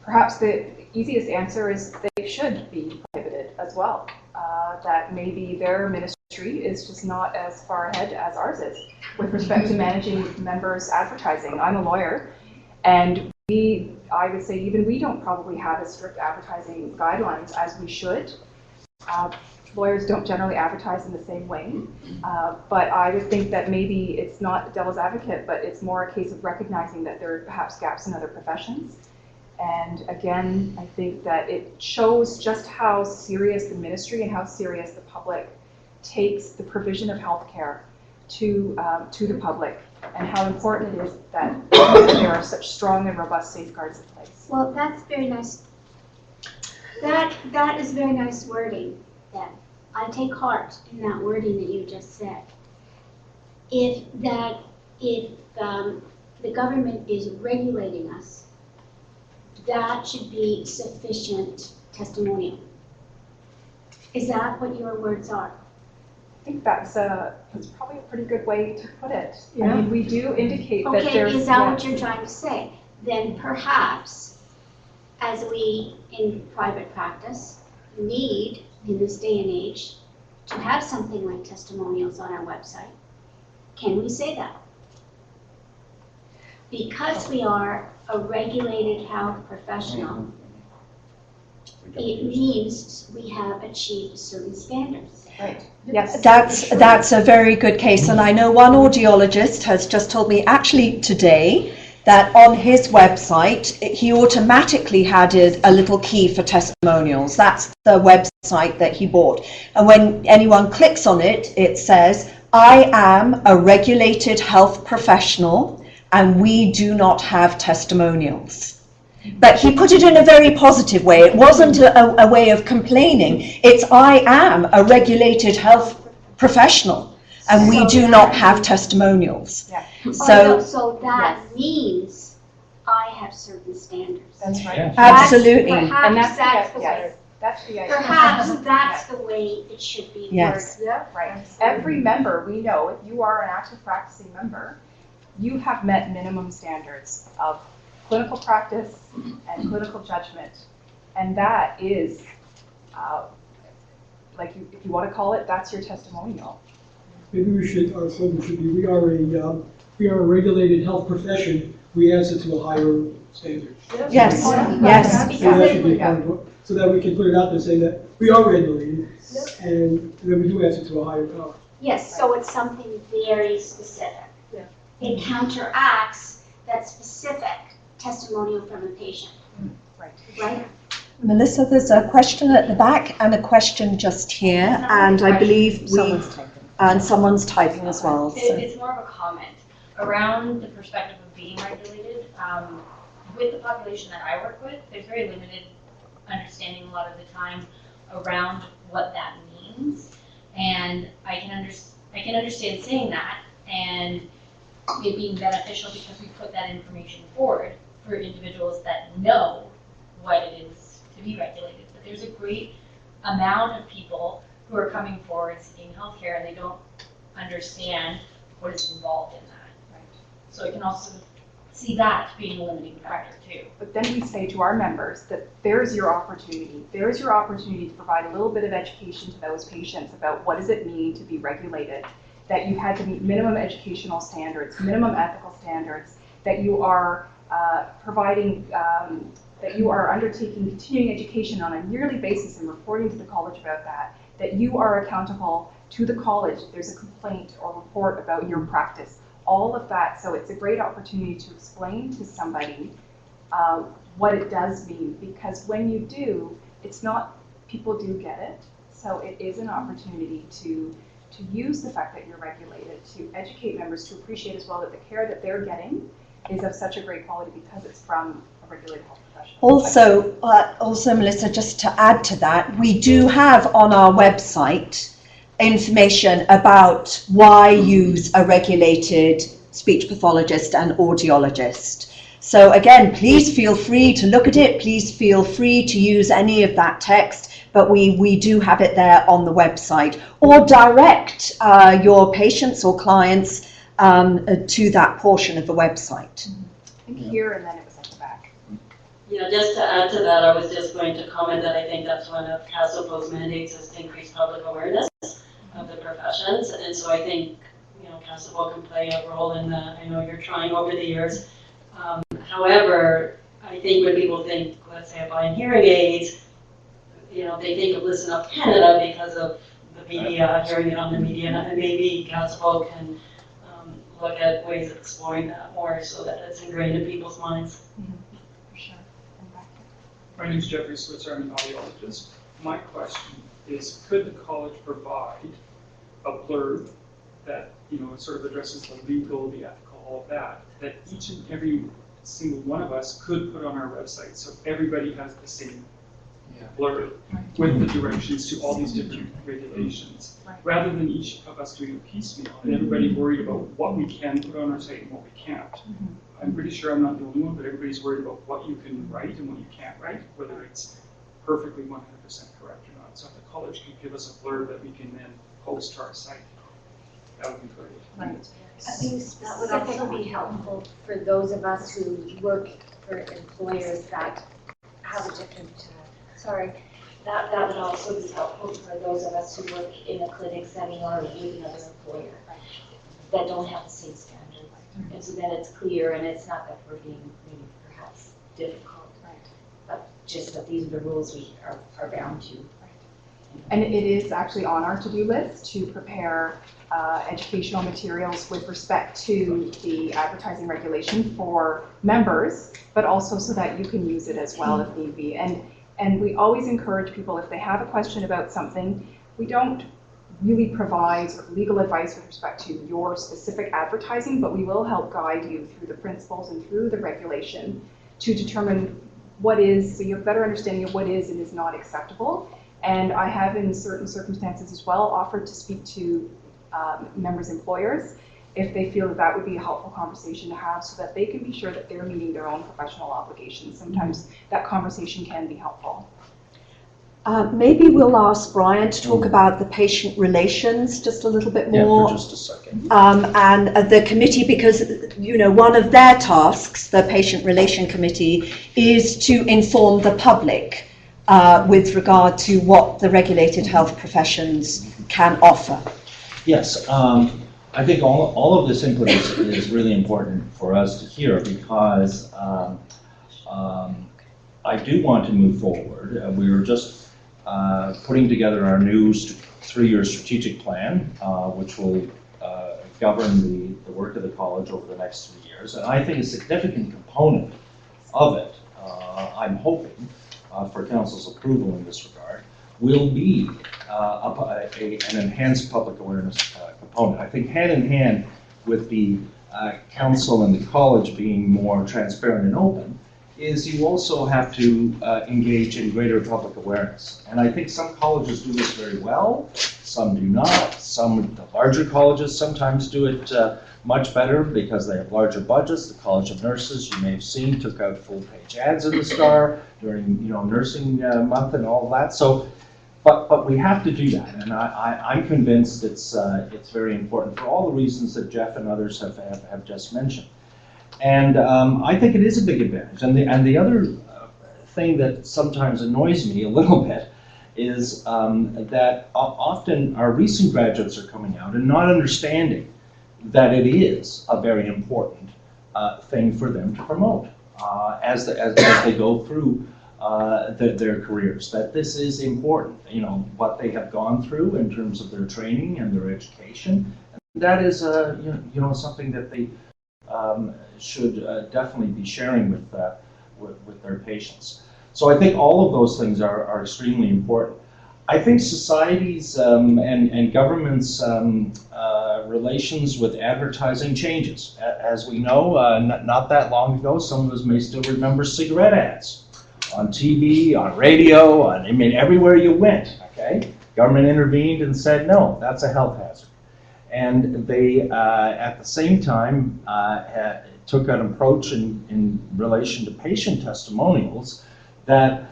Speaker 4: Perhaps the easiest answer is they should be prohibited as well. That maybe their ministry is just not as far ahead as ours is with respect to managing members' advertising. I'm a lawyer, and I would say even we don't probably have as strict advertising guidelines as we should. Lawyers don't generally advertise in the same way, but I would think that maybe it's not devil's advocate, but it's more a case of recognizing that there are perhaps gaps in other professions. And again, I think that it shows just how serious the ministry and how serious the public takes the provision of healthcare to the public, and how important it is that there are such strong and robust safeguards in place.
Speaker 14: Well, that's very nice. That is very nice wording. Then I take heart in that wording that you just said. If the government is regulating us, that should be sufficient testimonial. Is that what your words are?
Speaker 4: I think that's probably a pretty good way to put it. Yeah. I mean, we do indicate that there's...
Speaker 14: Okay, is that what you're trying to say? Then perhaps, as we in private practice need in this day and age to have something like testimonials on our website, can we say that? Because we are a regulated health professional, it means we have achieved certain standards.
Speaker 4: Right. Yes.
Speaker 11: That's a very good case, and I know one audiologist has just told me actually today that on his website he automatically added a little key for testimonials. That's the website that he bought, and when anyone clicks on it, it says, "I am a regulated health professional and we do not have testimonials." But he put it in a very positive way. It wasn't a way of complaining. It's, I am a regulated health professional and we do not have testimonials.
Speaker 14: So that means I have certain standards.
Speaker 4: That's right.
Speaker 1: Yeah.
Speaker 11: Absolutely.
Speaker 14: Perhaps that's the way.
Speaker 4: That's the idea.
Speaker 14: Perhaps that's the way it should be
Speaker 11: Yes.
Speaker 14: worded.
Speaker 4: Right. Every member, we know, if you are an active practicing member, you have met minimum standards of clinical practice and clinical judgment. And that is, if you want to call it, that's your testimonial.
Speaker 13: Maybe our slogan should be, we are a regulated health profession, we answer to a higher standard.
Speaker 11: Yes, yes.
Speaker 13: So that should be part of so that we can put it out there saying that we are regulated and that we do answer to a higher power.
Speaker 14: Yes, so it's something very specific. It counteracts that specific testimonial from a patient. Right?
Speaker 11: Melissa, there's a question at the back and a question just here, and I believe someone's typing as well. So.
Speaker 15: It's more of a comment around the perspective of being regulated. With the population that I work with, there's very limited understanding a lot of the time around what that means, and I can understand saying that and it being beneficial because we put that information forward for individuals that know what it is to be regulated. But there's a great amount of people who are coming forward seeking healthcare and they don't understand what is involved in that. Right. So I can also see that being a limiting factor too.
Speaker 4: But then we say to our members that there's your opportunity. There's your opportunity to provide a little bit of education to those patients about what does it mean to be regulated, that you had to meet minimum educational standards, minimum ethical standards, that you are providing, that you are undertaking continuing education on a yearly basis and reporting to the college about that you are accountable to the college. There's a complaint or report about your practice. All of that, so it's a great opportunity to explain to somebody what it does mean, because when you do, it's not, people do get it, so it is an opportunity to use the fact that you're regulated, to educate members to appreciate as well that the care that they're getting is of such a great quality because it's from a regulated health professional.
Speaker 11: Also, Melissa, just to add to that, we do have on our website information about why use a regulated speech pathologist and audiologist. So again, please feel free to look at it. Please feel free to use any of that text, but we do have it there on the website. Or direct your patients or clients to that portion of the website.
Speaker 4: I think here and then it was at the back.
Speaker 16: Yeah, just to add to that, I was just going to comment that I think that's one of CASLPO's mandates is to increase public awareness of the professions, and so I think CASLPO can play a role in that. I know you're trying over the years. However, I think when people think, let's say, of buying hearing aids, they think of Listen Up Canada because of the media, hearing it on the media, and maybe CASLPO can look at ways of exploring that more so that it's ingrained in people's minds.
Speaker 4: For sure.
Speaker 17: My name is Jeffrey Switzer. I'm an audiologist. My question is, could the college provide a blurb that sort of addresses the legal, the ethical, all of that each and every single one of us could put on our website, so everybody has the same blurb with the directions to all these different regulations, rather than each of us doing a piecemeal and everybody worried about what we can put on our site and what we can't. I'm pretty sure I'm not the only one, but everybody's worried about what you can write and what you can't write, whether it's perfectly 100% correct or not. So if the college could give us a blurb that we can then post to our site, that would be great.
Speaker 18: Right. I think that would also be helpful for those of us who work for employers that have a different, that would also be helpful for those of us who work in a clinic setting or with another employer that don't have the same standard. And so then it's clear, and it's not that we're being perhaps difficult, but just that these are the rules we are bound to.
Speaker 4: And it is actually on our to-do list to prepare educational materials with respect to the advertising regulation for members, but also so that you can use it as well if need be. And we always encourage people, if they have a question about something, we don't really provide legal advice with respect to your specific advertising, but we will help guide you through the principles and through the regulation to determine what is, so you have a better understanding of what is and is not acceptable. And I have, in certain circumstances as well, offered to speak to members' employers, if they feel that that would be a helpful conversation to have so that they can be sure that they're meeting their own professional obligations. Sometimes that conversation can be helpful.
Speaker 11: Maybe we'll ask Brian to talk about the patient relations just a little bit more.
Speaker 1: Yeah, for just a second.
Speaker 11: And the committee, because, you know, one of their tasks, the Patient Relation Committee, is to inform the public with regard to what the regulated health professions can offer.
Speaker 1: Yes, I think all of this input is really important for us to hear because I do want to move forward. We were just putting together our new 3-year strategic plan, which will govern the work of the college over the next 3 years. And I think a significant component of it, I'm hoping, for council's approval in this regard, will be an enhanced public awareness component. I think hand in hand with the council and the college being more transparent and open, is you also have to engage in greater public awareness. And I think some colleges do this very well, some do not. Some of the larger colleges sometimes do it much better because they have larger budgets. The College of Nurses, you may have seen, took out full-page ads in the Star during, you know, nursing month and all of that. So, but we have to do that, and I'm convinced it's very important for all the reasons that Jeff and others have just mentioned. And I think it is a big advantage. And the other thing that sometimes annoys me a little bit is that often our recent graduates are coming out and not understanding that it is a very important thing for them to promote as they go through their careers, that this is important, you know, what they have gone through in terms of their training and their education. And that is, you know, something that they should definitely be sharing with their patients. So I think all of those things are extremely important. I think society's and government's relations with advertising changes. As we know, not that long ago, some of us may still remember cigarette ads on TV, on radio, I mean, everywhere you went, okay? Government intervened and said, no, that's a health hazard. And they, at the same time, took an approach in relation to patient testimonials that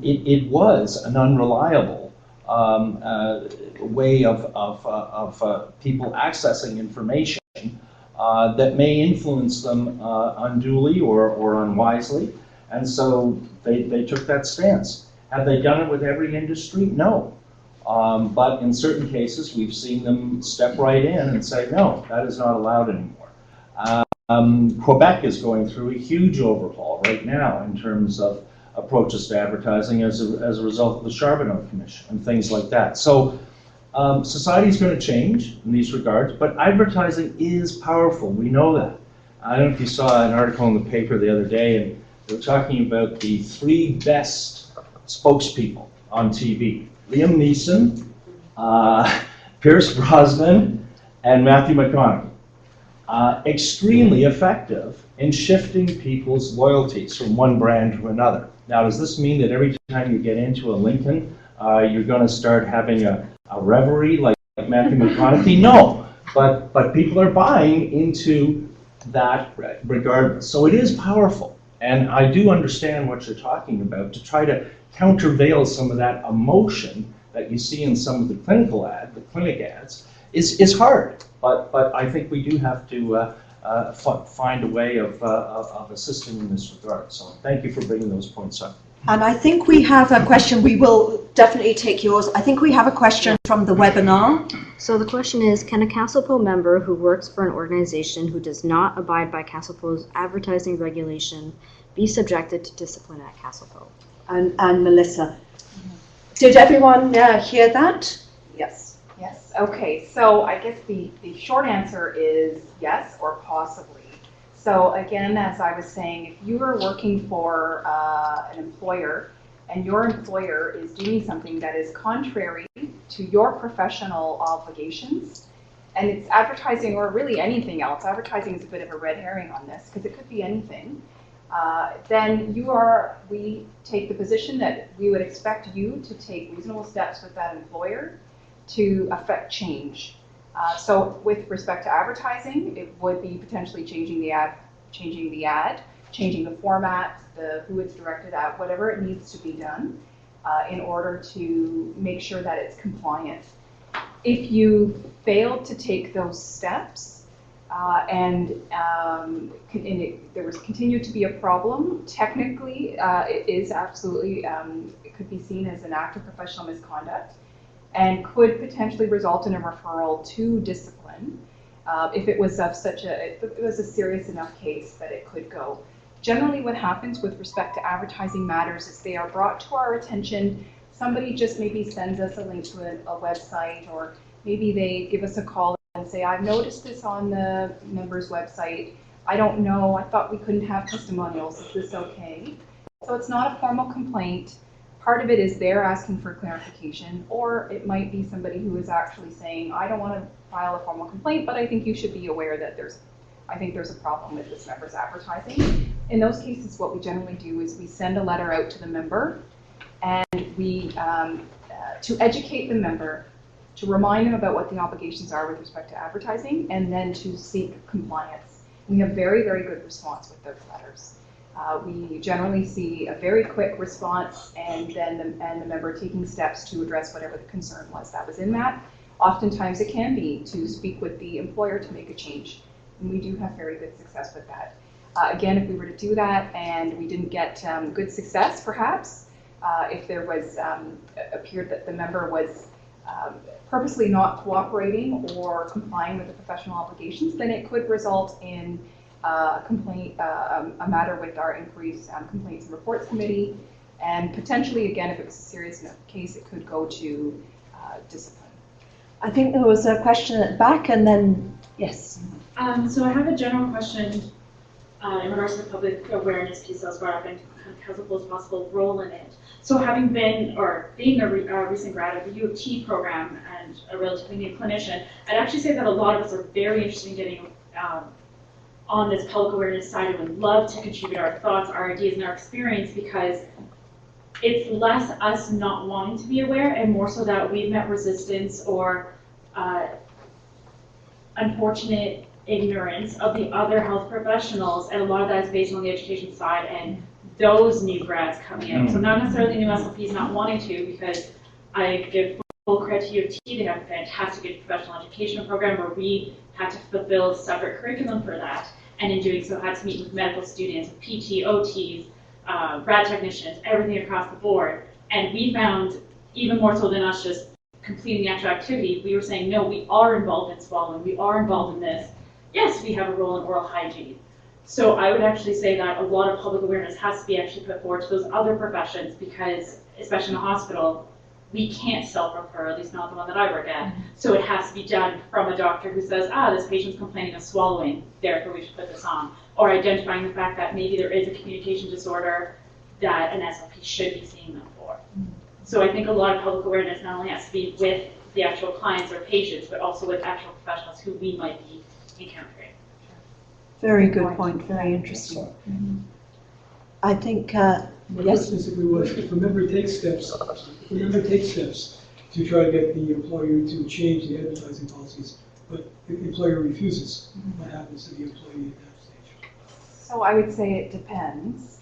Speaker 1: it was an unreliable way of people accessing information that may influence them unduly or unwisely. And so they took that stance. Have they done it with every industry? No. But in certain cases, we've seen them step right in and say, no, that is not allowed anymore. Quebec is going through a huge overhaul right now in terms of approaches to advertising as a result of the Charbonneau Commission and things like that. So society's going to change in these regards, but advertising is powerful. We know that. I don't know if you saw an article in the paper the other day, and they were talking about the 3 best spokespeople on TV. Liam Neeson, Pierce Brosnan, and Matthew McConaughey. Extremely effective in shifting people's loyalties from one brand to another. Now, does this mean that every time you get into a Lincoln, you're going to start having a reverie like Matthew McConaughey? No, but people are buying into that regardless. So it is powerful, and I do understand what you're talking about to try to countervail some of that emotion that you see in some of the clinic ads is hard. But I think we do have to find a way of assisting in this regard. So thank you for bringing those points up.
Speaker 11: And I think we have a question. We will definitely take yours. I think we have a question from the webinar.
Speaker 7: So the question is, can a CASLPO member who works for an organization who does not abide by CASLPO's advertising regulation be subjected to discipline at CASLPO?
Speaker 11: And Melissa, did everyone hear that?
Speaker 4: Yes. Yes. Okay. So I guess the short answer is yes, or possibly. So again, as I was saying, if you are working for an employer and your employer is doing something that is contrary to your professional obligations, and it's advertising or really anything else, advertising is a bit of a red herring on this because it could be anything, then we take the position that we would expect you to take reasonable steps with that employer to affect change. So with respect to advertising, it would be potentially changing the ad, changing the format, who it's directed at, whatever it needs to be done in order to make sure that it's compliant. If you fail to take those steps there was continued to be a problem, technically it is absolutely, it could be seen as an act of professional misconduct and could potentially result in a referral to discipline if it was of if it was a serious enough case that it could go. Generally what happens with respect to advertising matters is they are brought to our attention. Somebody just maybe sends us a link to a website, or maybe they give us a call and say, I've noticed this on the member's website. I don't know, I thought we couldn't have testimonials, is this okay? So it's not a formal complaint. Part of it is they're asking for clarification, or it might be somebody who is actually saying, I don't want to file a formal complaint, but I think you should be aware that I think there's a problem with this member's advertising. In those cases, what we generally do is we send a letter out to the member, and we, to educate the member, to remind them about what the obligations are with respect to advertising, and then to seek compliance. We have very, very good response with those letters. We generally see a very quick response, and then the member taking steps to address whatever the concern was that was in that. Oftentimes it can be to speak with the employer to make a change, and we do have very good success with that. Again, if we were to do that and we didn't get good success, perhaps, if there was, appeared that the member was purposely not cooperating or complying with the professional obligations, then it could result in complaint, a matter with our Inquiries, Complaints and Reports Committee, and potentially, again, if it was a serious enough case, it could go to discipline.
Speaker 11: I think there was a question at the back, and then, yes.
Speaker 19: So I have a general question in regards to the public awareness piece that was brought up and CASLPO's possible role in it. So having been, or being a recent grad of the U of T program and a relatively new clinician, I'd actually say that a lot of us are very interested in getting on this public awareness side and would love to contribute our thoughts, our ideas, and our experience, because it's less us not wanting to be aware and more so that we've met resistance or unfortunate ignorance of the other health professionals, and a lot of that is based on the education side and those new grads coming in. So not necessarily new SLPs not wanting to, because I give full credit to U of T. They have a fantastic professional education program where we had to fulfill a separate curriculum for that, and in doing so had to meet with medical students, PT, OTs, rad technicians, everything across the board. And we found, even more so than us just completing the actual activity, we were saying, no, we are involved in swallowing, we are involved in this. Yes, we have a role in oral hygiene. So I would actually say that a lot of public awareness has to be actually put forward to those other professions, because, especially in a hospital, we can't self-refer, at least not the one that I work at. So it has to be done from a doctor who says, this patient's complaining of swallowing, therefore we should put this on. Or identifying the fact that maybe there is a communication disorder that an SLP should be seeing them for. So I think a lot of public awareness not only has to be with the actual clients or patients, but also with actual professionals who we might be encountering.
Speaker 11: Very good point, very interesting. I think,
Speaker 13: My
Speaker 11: yes.
Speaker 13: question simply was, if a member takes steps to try to get the employer to change the advertising policies, but the employer refuses, what happens to the employee at that stage?
Speaker 4: So I would say it depends.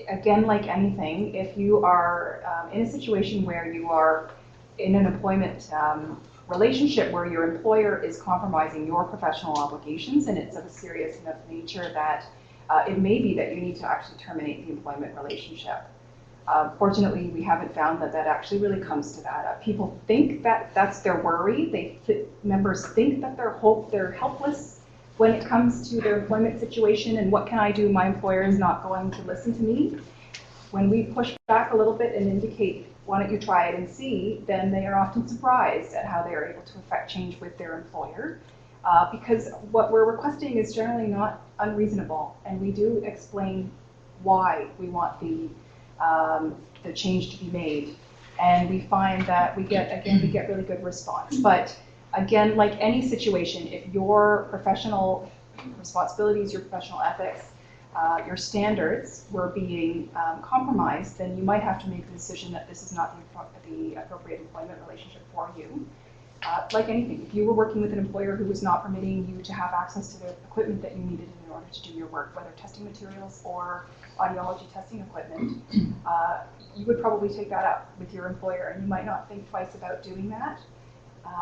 Speaker 4: Again, like anything, if you are in a situation where you are in an employment relationship where your employer is compromising your professional obligations and it's of a serious enough nature that it may be that you need to actually terminate the employment relationship. Fortunately, we haven't found that actually really comes to that. People think that that's their worry. Members think that they're helpless when it comes to their employment situation, and what can I do? My employer is not going to listen to me. When we push back a little bit and indicate, why don't you try it and see, then they are often surprised at how they are able to affect change with their employer. Because what we're requesting is generally not unreasonable, and we do explain why we want the change to be made. And we find that we get really good response. But again, like any situation, if your professional responsibilities, your professional ethics, your standards were being compromised, then you might have to make the decision that this is not the appropriate employment relationship for you. like anything, if you were working with an employer who was not permitting you to have access to the equipment that you needed in order to do your work, whether testing materials or audiology testing equipment, you would probably take that up with your employer, and you might not think twice about doing that.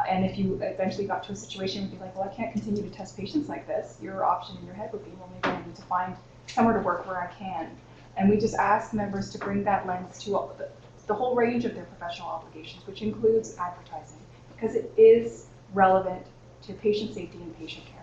Speaker 4: And if you eventually got to a situation where you'd be like, well, I can't continue to test patients like this, your option in your head would be, well, maybe I need to find somewhere to work where I can. And we just ask members to bring that lens to all the whole range of their professional obligations, which includes advertising, because it is relevant to patient safety and patient care.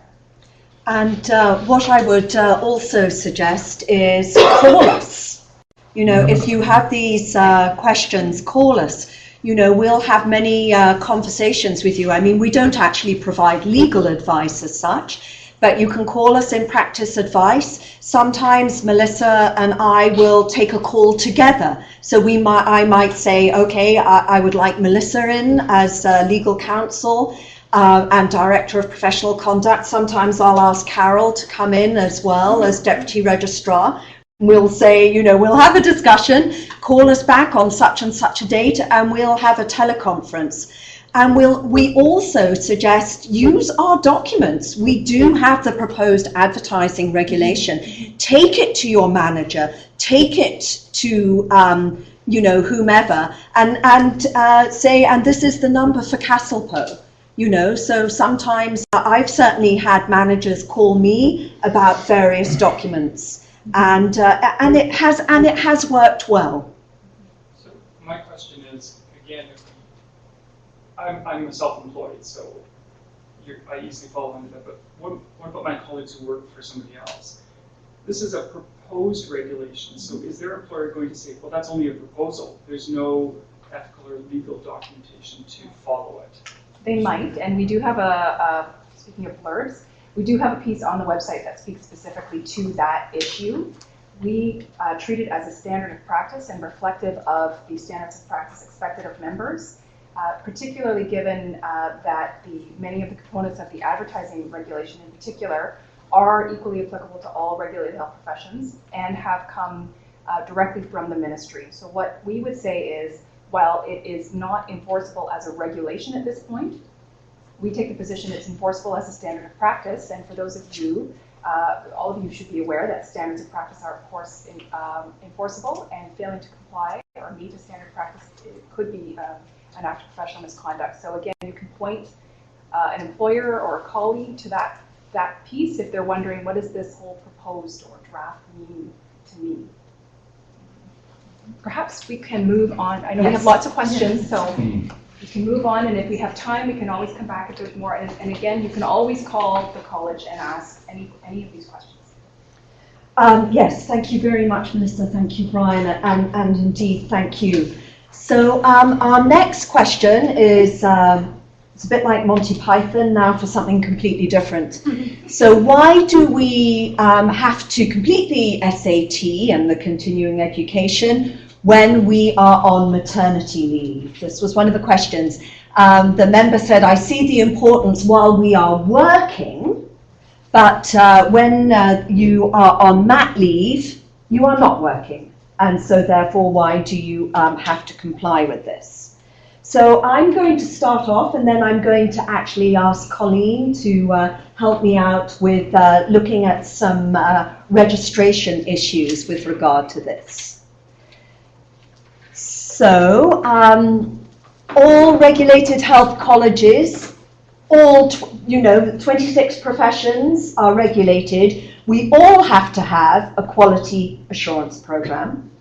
Speaker 11: And what I would also suggest is call us. You know, if you have these questions, call us. You know, we'll have many conversations with you. I mean, we don't actually provide legal advice as such, but you can call us in practice advice. Sometimes Melissa and I will take a call together. So I might say, okay, I would like Melissa in as legal counsel and director of professional conduct. Sometimes I'll ask Carol to come in as well as deputy registrar. We'll say, you know, we'll have a discussion, call us back on such and such a date, and we'll have a teleconference. And we also suggest use our documents. We do have the proposed advertising regulation. Take it to your manager, take it to you know, whomever, and say, and this is the number for CASLPO. You know, so sometimes I've certainly had managers call me about various documents. And it has worked well.
Speaker 17: So my question is, again, I'm self-employed, so I easily fall into that. But what about my colleagues who work for somebody else? This is a proposed regulation. So is their employer going to say, well, that's only a proposal. There's no ethical or legal documentation to follow it?
Speaker 4: They might, and we do have speaking of blurbs, we do have a piece on the website that speaks specifically to that issue. We treat it as a standard of practice and reflective of the standards of practice expected of members, particularly given that many of the components of the advertising regulation in particular are equally applicable to all regulated health professions and have come directly from the ministry. So what we would say is, while it is not enforceable as a regulation at this point, we take the position it's enforceable as a standard of practice. And for those of you, all of you should be aware that standards of practice are, of course, enforceable, and failing to comply or meet a standard of practice could be an act of professional misconduct. So again, you can point an employer or a colleague to that piece if they're wondering, what does this whole proposed or draft mean to me? Perhaps we can move on. I know we have lots of questions, so we can move on, and if we have time, we can always come back if there's more. And again, you can always call the college and ask any of these questions.
Speaker 11: Yes, thank you very much, Melissa. Thank you, Brian, and indeed, thank you. So our next question is, it's a bit like Monty Python, now for something completely different. So why do we have to complete the SAT and the continuing education when we are on maternity leave? This was one of the questions. The member said, I see the importance while we are working, but when you are on mat leave, you are not working. And so therefore, why do you have to comply with this? So I'm going to start off, and then I'm going to actually ask Colleen to help me out with looking at some registration issues with regard to this. So all regulated health colleges, all 26 professions are regulated. We all have to have a quality assurance program,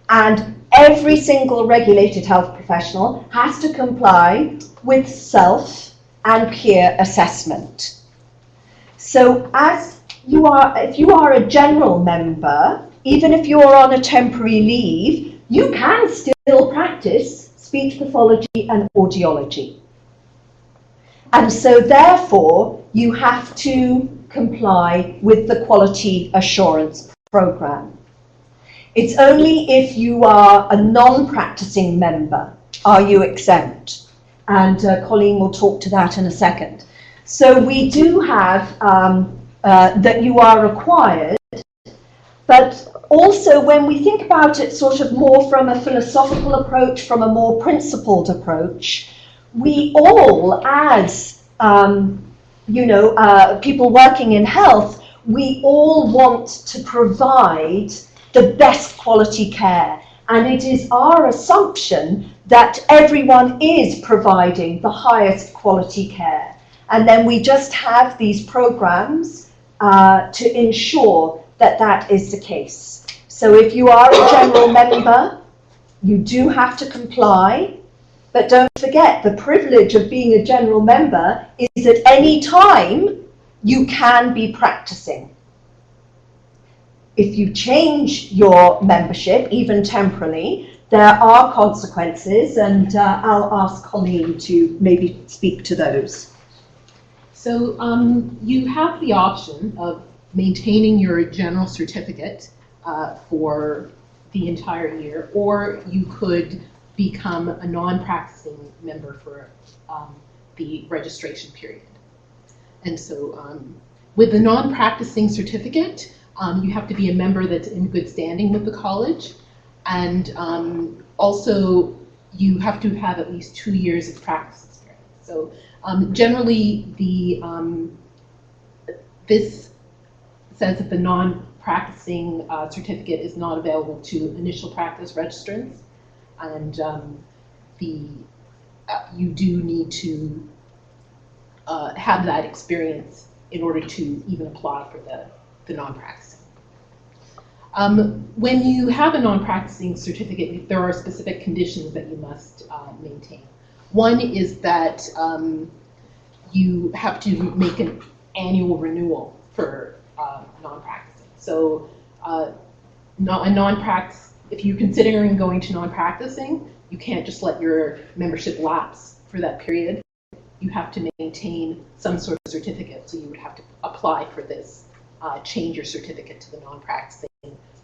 Speaker 11: and every single regulated health professional has to comply with self and peer assessment. So if you are a general member, even if you're on a temporary leave, you can still practice speech pathology and audiology. And so therefore, you have to comply with the quality assurance program. It's only if you are a non-practicing member are you exempt. And Colleen will talk to that in a second. So we do have that you are required, but also when we think about it sort of more from a philosophical approach, from a more principled approach, we all, as people working in health, we all want to provide the best quality care. And it is our assumption that everyone is providing the highest quality care. And then we just have these programs to ensure that that is the case. So if you are a general member, you do have to comply. But don't forget, the privilege of being a general member is at any time you can be practicing. If you change your membership, even temporarily, there are consequences, and I'll ask Colleen to maybe speak to those.
Speaker 3: So you have the option of maintaining your general certificate for the entire year, or you could become a non-practicing member for the registration period. And so with the non-practicing certificate, you have to be a member that's in good standing with the college, and also you have to have at least 2 years of practice experience. So generally, this says that the non-practicing certificate is not available to initial practice registrants, and you do need to have that experience in order to even apply for the non-practicing. When you have a non-practicing certificate, there are specific conditions that you must maintain. One is that you have to make an annual renewal for non-practicing. So if you're considering going to non-practicing, you can't just let your membership lapse for that period. You have to maintain some sort of certificate, so you would have to apply for this, change your certificate to the non-practicing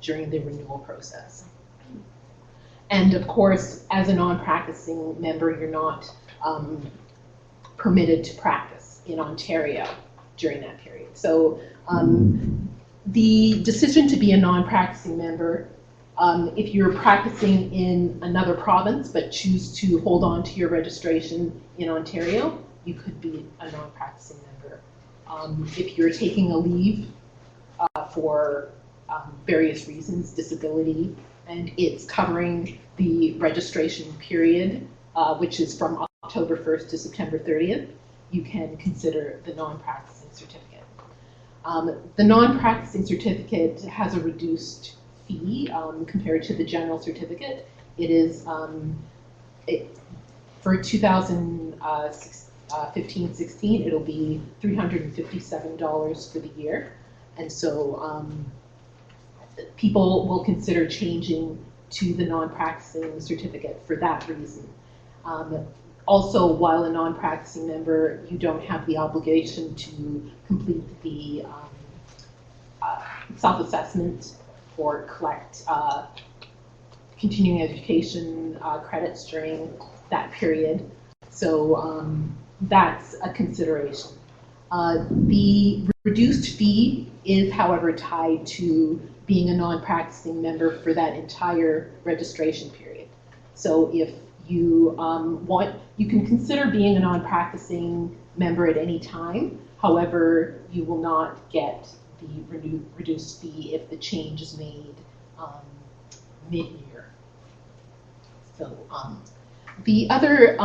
Speaker 3: during the renewal process. And of course, as a non-practicing member, you're not permitted to practice in Ontario during that period. So the decision to be a non-practicing member, if you're practicing in another province but choose to hold on to your registration in Ontario, you could be a non-practicing member. If you're taking a leave for various reasons, disability, and it's covering the registration period, which is from October 1st to September 30th, you can consider the non-practicing certificate. The non-practicing certificate has a reduced fee compared to the general certificate. It is, for 2015-16, it'll be $357 for the year. And so people will consider changing to the non-practicing certificate for that reason. Also, while a non-practicing member, you don't have the obligation to complete the self-assessment or collect continuing education credits during that period. So that's a consideration. The reduced fee is, however, tied to being a non-practicing member for that entire registration period. So if you you can consider being a non-practicing member at any time. However, you will not get the reduced fee if the change is made mid-year. So the other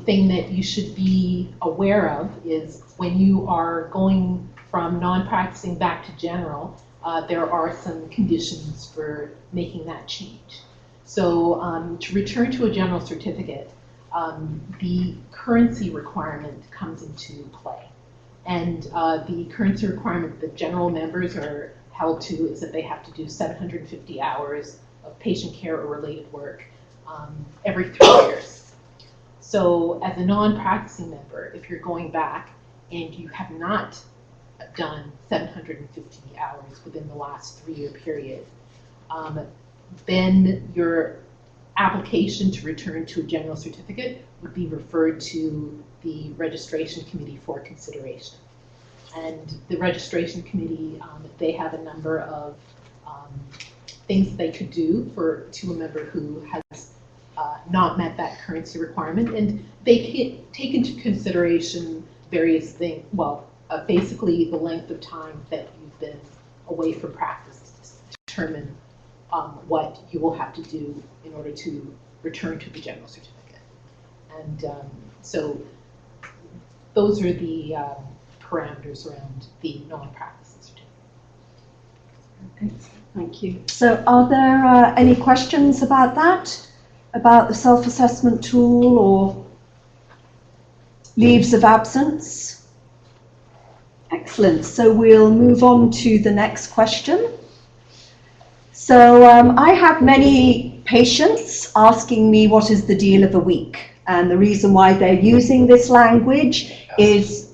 Speaker 3: thing that you should be aware of is when you are going from non-practicing back to general, there are some conditions for making that change. So to return to a general certificate, the currency requirement comes into play. And the currency requirement that general members are held to is that they have to do 750 hours of patient care or related work every 3 years. So as a non-practicing member, if you're going back and you have not done 750 hours within the last 3-year period, then your application to return to a general certificate would be referred to the registration committee for consideration. And the registration committee, they have a number of things they could do to a member who has not met that currency requirement, and they can take into consideration various things, well, basically the length of time that you've been away from practice to determine what you will have to do in order to return to the general certificate. And so those are the parameters around the non-practicing certificate.
Speaker 11: Thank you. So are there any questions about that? About the self-assessment tool or leaves of absence? Excellent. So we'll move on to the next question. So I have many patients asking me what is the deal of the week. And the reason why they're using this language is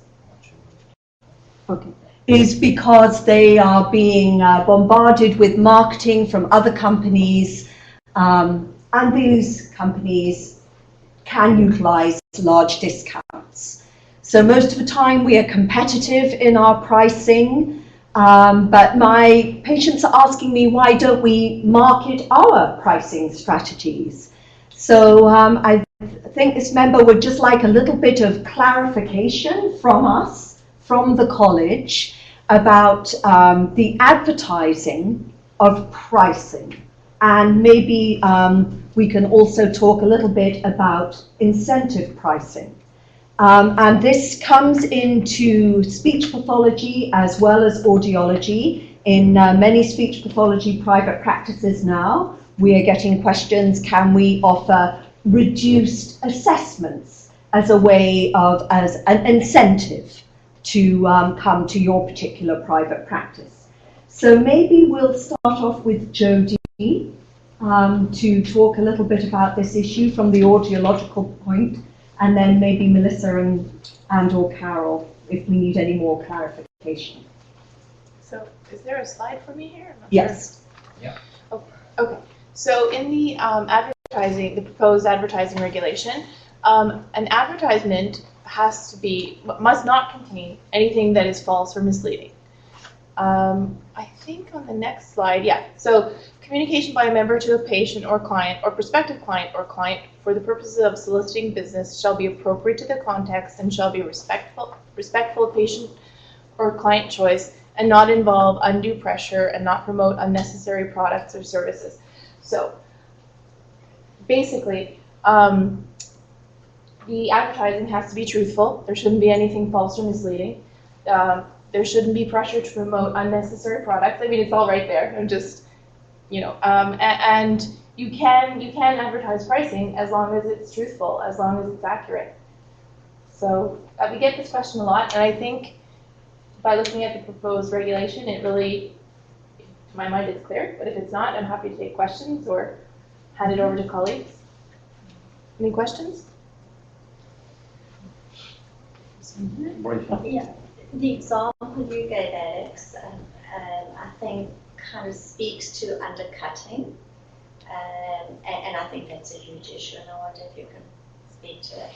Speaker 11: because they are being bombarded with marketing from other companies, and these companies can utilize large discounts. So most of the time we are competitive in our pricing, but my patients are asking me, why don't we market our pricing strategies? So I think this member would just like a little bit of clarification from us, from the college, about the advertising of pricing. And maybe we can also talk a little bit about incentive pricing. And this comes into speech pathology as well as audiology. In many speech pathology private practices now, we are getting questions, can we offer reduced assessments as a way of, as an incentive to come to your particular private practice? So maybe we'll start off with Jodie to talk a little bit about this issue from the audiological point, and then maybe Melissa and or Carol if we need any more clarification.
Speaker 5: So is there a slide for me here? I'm not
Speaker 11: Yes.
Speaker 5: sure. Yeah. Oh, okay. So in the advertising, the proposed advertising regulation, an advertisement must not contain anything that is false or misleading. I think on the next slide, yeah. So communication by a member to a patient or client or prospective client or client for the purposes of soliciting business shall be appropriate to the context and shall be respectful of patient or client choice and not involve undue pressure and not promote unnecessary products or services. So basically, the advertising has to be truthful. There shouldn't be anything false or misleading. There shouldn't be pressure to promote unnecessary products. I mean, it's all right there. I'm just, you know, and you can advertise pricing as long as it's truthful, as long as it's accurate. So we get this question a lot, and I think by looking at the proposed regulation, it really, to my mind, it's clear. But if it's not, I'm happy to take questions or hand it over to colleagues. Any questions?
Speaker 20: Yeah, the example you gave, Alex, I think kind of speaks to undercutting, and I think that's a huge issue, and I wonder if you can speak to it.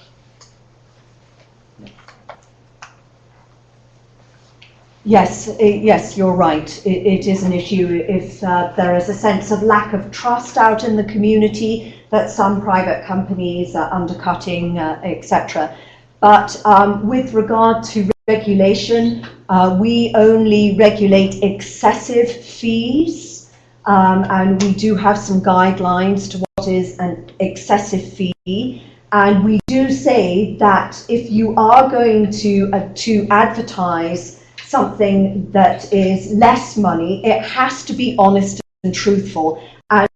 Speaker 11: Yes, yes, you're right. It is an issue if there is a sense of lack of trust out in the community that some private companies are undercutting, etc. But with regard to regulation, we only regulate excessive fees, and we do have some guidelines to what is an excessive fee. And we do say that if you are going to advertise something that is less money, it has to be honest and truthful, and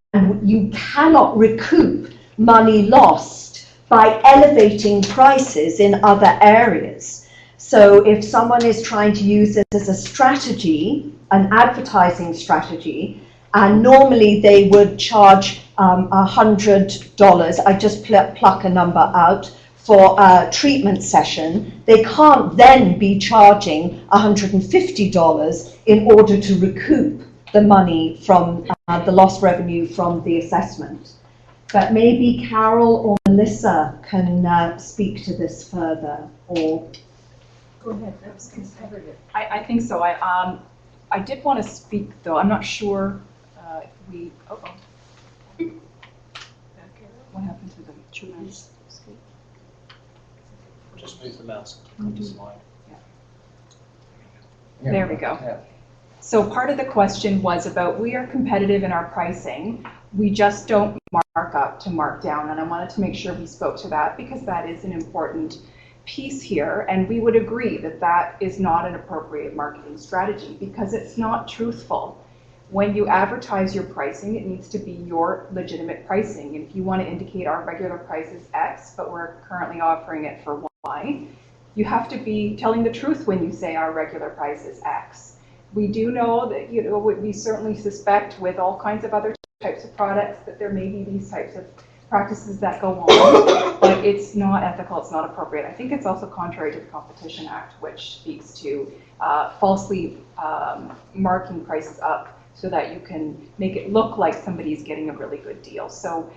Speaker 11: you cannot recoup money lost by elevating prices in other areas. So if someone is trying to use this as a strategy, an advertising strategy, and normally they would charge $100, I just pluck a number out, for a treatment session, they can't then be charging $150 in order to recoup the money from the lost revenue from the assessment. But maybe Carol or Melissa can speak to this further, or...
Speaker 4: Go ahead, I think so. I did want to speak, though. I'm not sure if we... What happened to the trees?
Speaker 8: Just move the mouse
Speaker 4: Oh,
Speaker 8: to the slide.
Speaker 4: There we go. So part of the question was about, we are competitive in our pricing. We just don't mark up to mark down. And I wanted to make sure we spoke to that because that is an important piece here. And we would agree that that is not an appropriate marketing strategy because it's not truthful. When you advertise your pricing, it needs to be your legitimate pricing. And if you want to indicate our regular price is X, but we're currently offering it for Y, you have to be telling the truth when you say our regular price is X. We do know that, we certainly suspect with all kinds of other types of products that there may be these types of practices that go on, but it's not ethical, it's not appropriate. I think it's also contrary to the Competition Act, which speaks to falsely marking prices up so that you can make it look like somebody's getting a really good deal. So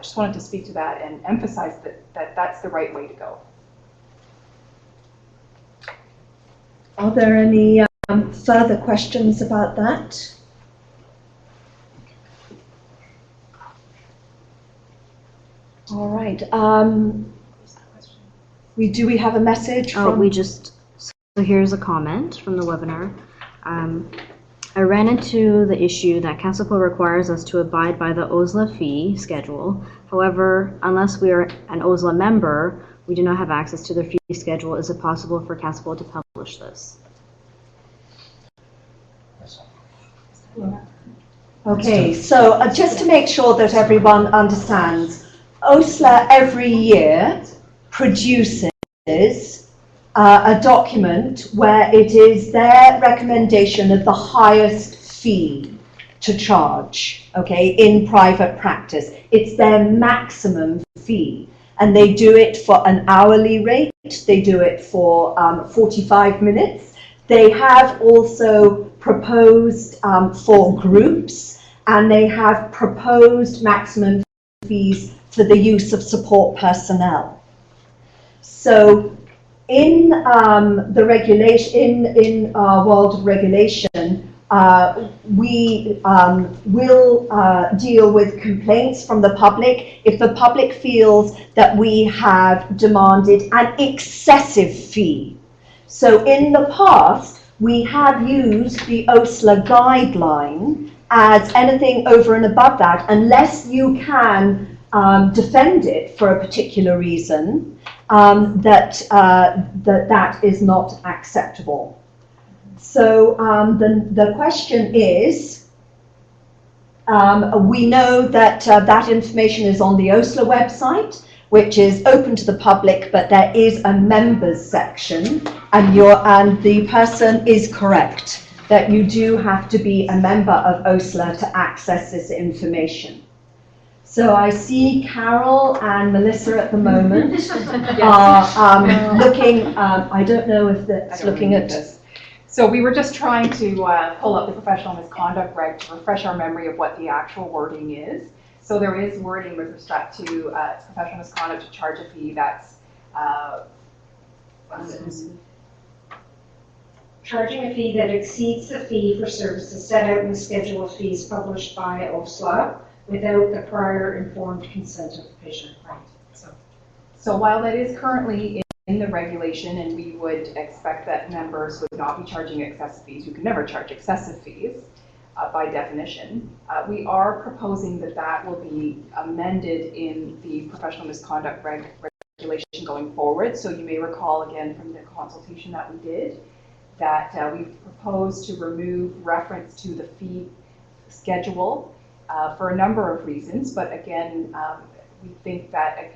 Speaker 4: just wanted to speak to that and emphasize that that's the right way to go.
Speaker 11: Are there any further questions about that? All right. We have a message from...
Speaker 7: So here's a comment from the webinar. I ran into the issue that CASLPO requires us to abide by the OSLA fee schedule. However, unless we are an OSLA member, we do not have access to their fee schedule. Is it possible for CASLPO to publish this?
Speaker 11: Okay, so just to make sure that everyone understands, OSLA every year produces a document where it is their recommendation of the highest fee to charge, okay, in private practice. It's their maximum fee. And they do it for an hourly rate, they do it for 45 minutes. They have also proposed for groups, and they have proposed maximum fees for the use of support personnel. So in the regulation, in our world of regulation, we will deal with complaints from the public if the public feels that we have demanded an excessive fee. So in the past, we have used the OSLA guideline as anything over and above that, unless you can defend it for a particular reason, that is not acceptable. So the question is, we know that that information is on the OSLA website, which is open to the public, but there is a members section, and the person is correct that you do have to be a member of OSLA to access this information. So I see Carol and Melissa at the moment are looking, I don't know if that's looking at this.
Speaker 4: So we were just trying to pull up the professional misconduct reg to refresh our memory of what the actual wording is. So there is wording with respect to professional misconduct to charge a fee that's
Speaker 21: charging a fee that exceeds the fee for services set out in the schedule of fees published by OSLA without the prior informed consent of the patient. Right.
Speaker 4: So while that is currently in the regulation, and we would expect that members would not be charging excessive fees, you can never charge excessive fees by definition, we are proposing that that will be amended in the professional misconduct regulation going forward. So you may recall again from the consultation that we did that we've proposed to remove reference to the fee schedule for a number of reasons, but again, we think that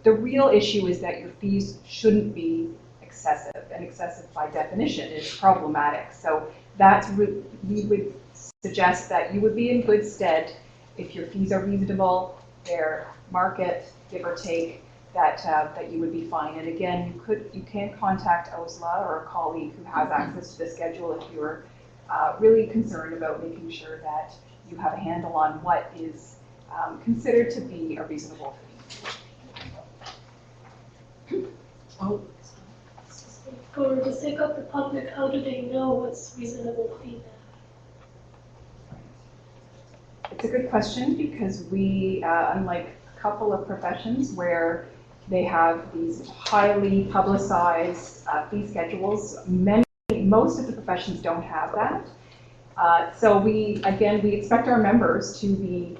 Speaker 4: the real issue is that your fees shouldn't be excessive, and excessive by definition is problematic. So that's we would suggest that you would be in good stead if your fees are reasonable, they're market, give or take, that you would be fine. And again, you can contact OSLA or a colleague who has access to the schedule if you're really concerned about making sure that you have a handle on what is considered to be a reasonable fee.
Speaker 22: Oh. For the sake of the public, how do they know what's reasonable fee?
Speaker 4: It's a good question because we, unlike couple of professions where they have these highly publicized fee schedules. Most of the professions don't have that. So we expect our members to be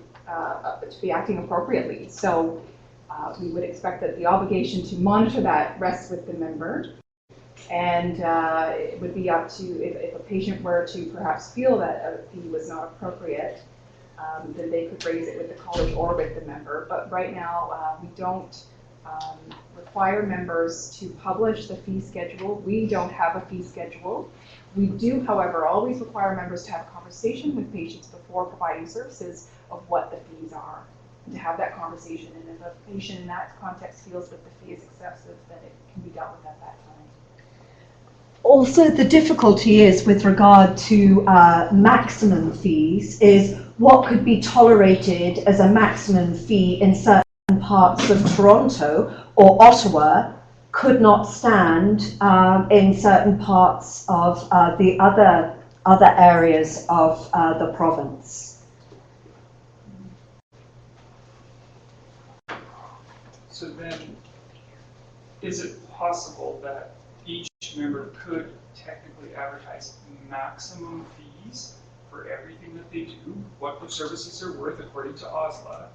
Speaker 4: acting appropriately. So we would expect that the obligation to monitor that rests with the member. And it would be up to, if a patient were to perhaps feel that a fee was not appropriate, then they could raise it with the college or with the member. But right now, we don't require members to publish the fee schedule. We don't have a fee schedule. We do, however, always require members to have a conversation with patients before providing services of what the fees are, and to have that conversation. And if a patient in that context feels that the fee is excessive, then it can be dealt with at that time.
Speaker 11: Also, the difficulty is with regard to maximum fees is what could be tolerated as a maximum fee in certain parts of Toronto or Ottawa could not stand in certain parts of the other areas of the province.
Speaker 17: So then, is it possible that each member could technically advertise maximum fees for everything that they do, what the services are worth according to OSLA,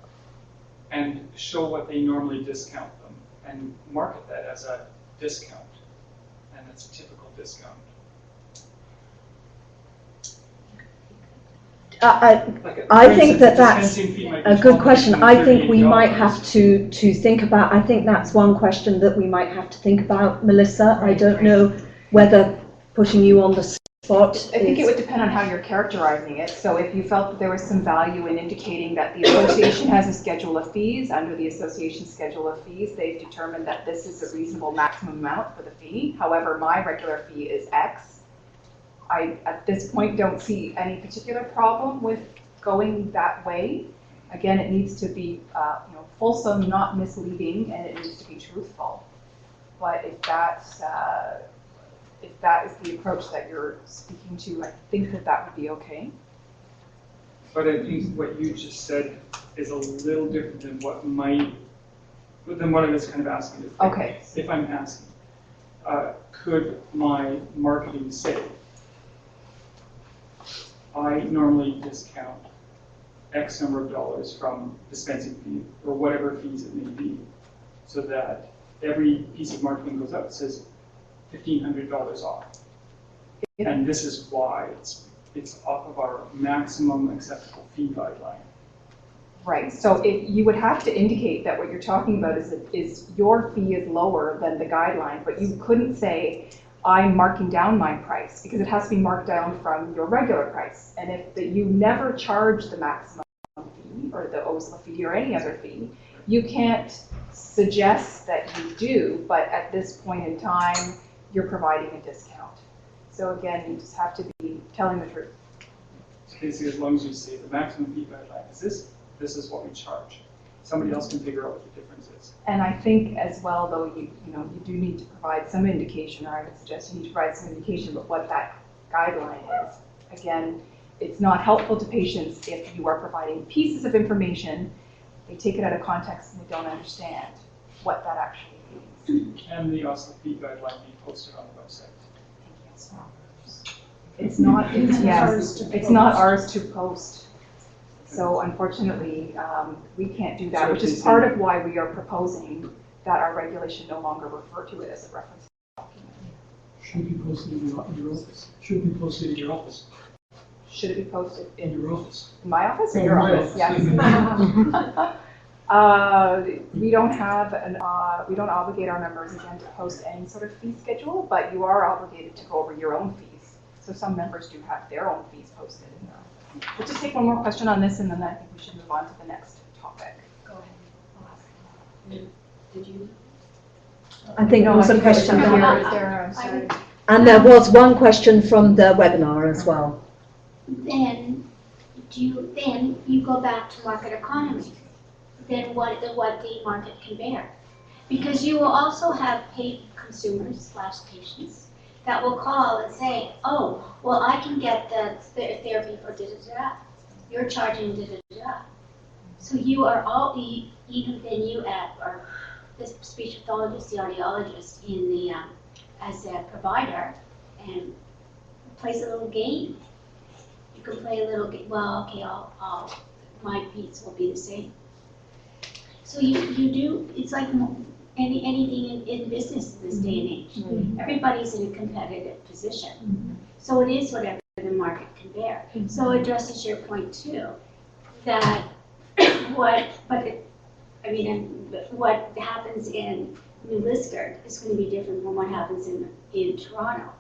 Speaker 17: and show what they normally discount them, and market that as a discount, and it's a typical discount?
Speaker 11: I think that's a good question. I think we might have to think about, I think that's one question that we might have to think about, Melissa. I don't know whether putting you on the spot
Speaker 4: I think it would depend on how you're characterizing it. So if you felt that there was some value in indicating that the association has a schedule of fees, under the association schedule of fees, they've determined that this is a reasonable maximum amount for the fee. However, my regular fee is X. I, at this point, don't see any particular problem with going that way. Again, it needs to be fulsome, not misleading, and it needs to be truthful. But if that is the approach that you're speaking to, I think that would be okay.
Speaker 17: But I think what you just said is a little different than what I was kind of asking.
Speaker 4: Okay.
Speaker 17: If I'm asking, could my marketing say, I normally discount X number of dollars from dispensing fee or whatever fees it may be, so that every piece of marketing goes up, it says $1,500 off. And this is why it's off of our maximum acceptable fee guideline.
Speaker 4: Right, so you would have to indicate that what you're talking about is your fee is lower than the guideline, but you couldn't say, I'm marking down my price, because it has to be marked down from your regular price. And if you never charge the maximum fee or the OSLA fee or any other fee, you can't suggest that you do, but at this point in time, you're providing a discount. So again, you just have to be telling the truth.
Speaker 17: So basically, as long as you say the maximum fee guideline is this is what we charge. Somebody else can figure out what the difference is.
Speaker 4: And I think as well, though, you do need to provide some indication, or I would suggest you need to provide some indication of what that guideline is. Again, it's not helpful to patients if you are providing pieces of information, they take it out of context and they don't understand what that actually means.
Speaker 17: Can the OSLA fee guideline be posted on the website?
Speaker 4: It's not ours to post. So unfortunately, we can't do that, which is part of why we are proposing that our regulation no longer refer to it as a reference document.
Speaker 13: Should it be posted in your office? Should it be posted in your office?
Speaker 4: Should it be posted in
Speaker 13: your office?
Speaker 4: In my office or
Speaker 13: Oh,
Speaker 4: your
Speaker 13: my
Speaker 4: office?
Speaker 13: office.
Speaker 4: Yes. We don't obligate our members again to post any sort of fee schedule, but you are obligated to go over your own fees. So some members do have their own fees posted in there. We'll just take one more question on this, and then I think we should move on to the next topic. Go ahead.
Speaker 11: Did you? I think there was a question
Speaker 4: there. Sorry.
Speaker 11: And there was one question from the webinar as well.
Speaker 14: Then you go back to market economy. Then what the market can bear. Because you will also have paid consumers / patients that will call and say, oh, well, I can get the therapy for da-da-da. You're charging da-da-da. So you are all, even than you are the speech pathologist, the audiologist in the, as a provider, and plays a little game. You can play a little game, well, okay, my piece will be the same. So you do, it's like anything in business in this day and age.
Speaker 2: Mm-hmm.
Speaker 14: Everybody's in a competitive position. So it is whatever the market can bear. So it addresses your point too, that what happens in New Liskeard is going to be different from what happens in Toronto.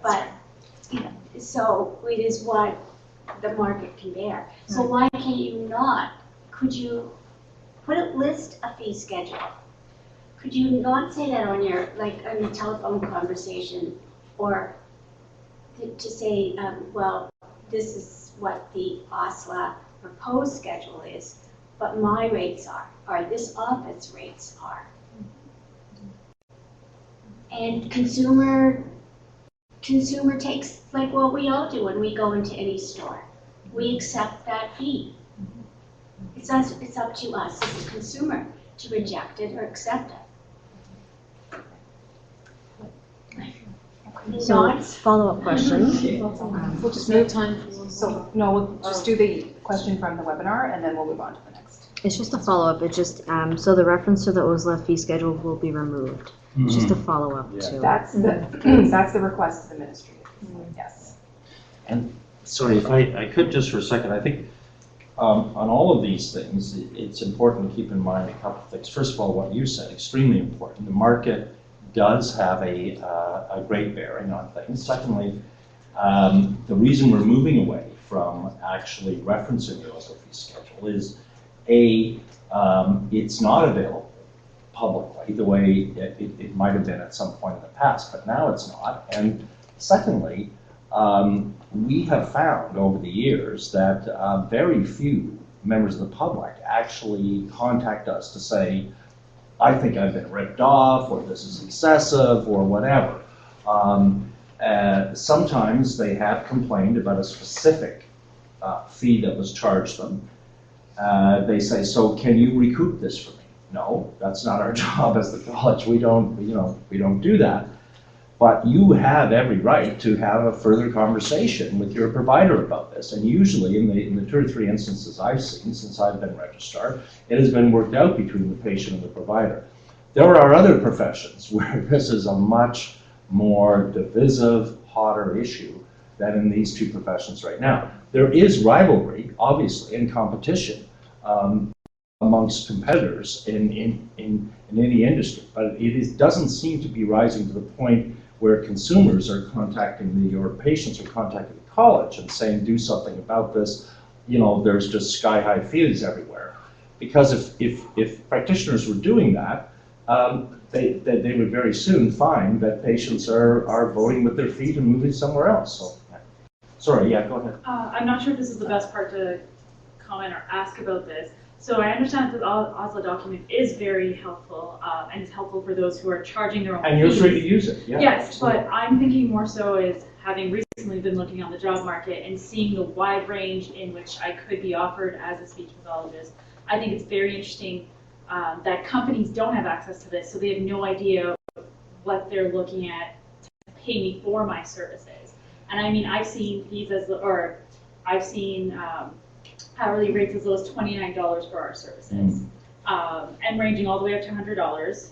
Speaker 14: But so it is what the market can bear. So why can you not? Could you list a fee schedule? Could you not say that on your on a telephone conversation, or to say, well, this is what the OSLA proposed schedule is, but my rates are this office rates are. And consumer takes, like what we all do when we go into any store. We accept that fee. It's up to us as a consumer to reject it or accept it.
Speaker 7: So, follow-up question.
Speaker 4: We'll just move time. So, no, we'll just do the question from the webinar and then we'll move on to the next.
Speaker 7: It's just a follow-up. It just, so the reference to the OSLA fee schedule will be removed. It's just a follow-up to.
Speaker 4: That's the request of the ministry. Yes.
Speaker 1: And sorry, if I could just for a second, I think on all of these things, it's important to keep in mind a couple of things. First of all, what you said, extremely important. The market does have a great bearing on things. Secondly, the reason we're moving away from actually referencing the OSLA fee schedule is it's not available publicly the way it might have been at some point in the past, but now it's not. And secondly, we have found over the years that very few members of the public actually contact us to say, I think I've been ripped off, or this is excessive, or whatever. Sometimes they have complained about a specific fee that was charged them. They say, so can you recoup this for me? No, that's not our job as the college. We don't do that. But you have every right to have a further conversation with your provider about this. And usually, in the 2 or 3 instances I've seen since I've been registrar, it has been worked out between the patient and the provider. There are other professions where this is a much more divisive, hotter issue than in these 2 professions right now. There is rivalry, obviously, and competition amongst competitors in any industry, but it doesn't seem to be rising to the point where consumers are contacting or patients are contacting the college and saying, do something about this. There's just sky-high fees everywhere. Because if practitioners were doing that, they would very soon find that patients are voting with their feet and moving somewhere else. So, sorry, yeah, go ahead.
Speaker 19: I'm not sure if this is the best part to comment or ask about this. So I understand that the OSLA document is very helpful and is helpful for those who are charging their own
Speaker 1: And you're
Speaker 19: fees.
Speaker 1: free to use it, yeah.
Speaker 19: Yes,
Speaker 1: absolutely.
Speaker 19: but I'm thinking more so is having recently been looking on the job market and seeing the wide range in which I could be offered as a speech pathologist. I think it's very interesting that companies don't have access to this, so they have no idea what they're looking at to pay me for my services. And I mean, I've seen fees I've seen hourly rates as low as $29 for our services, and ranging all the way up to $100,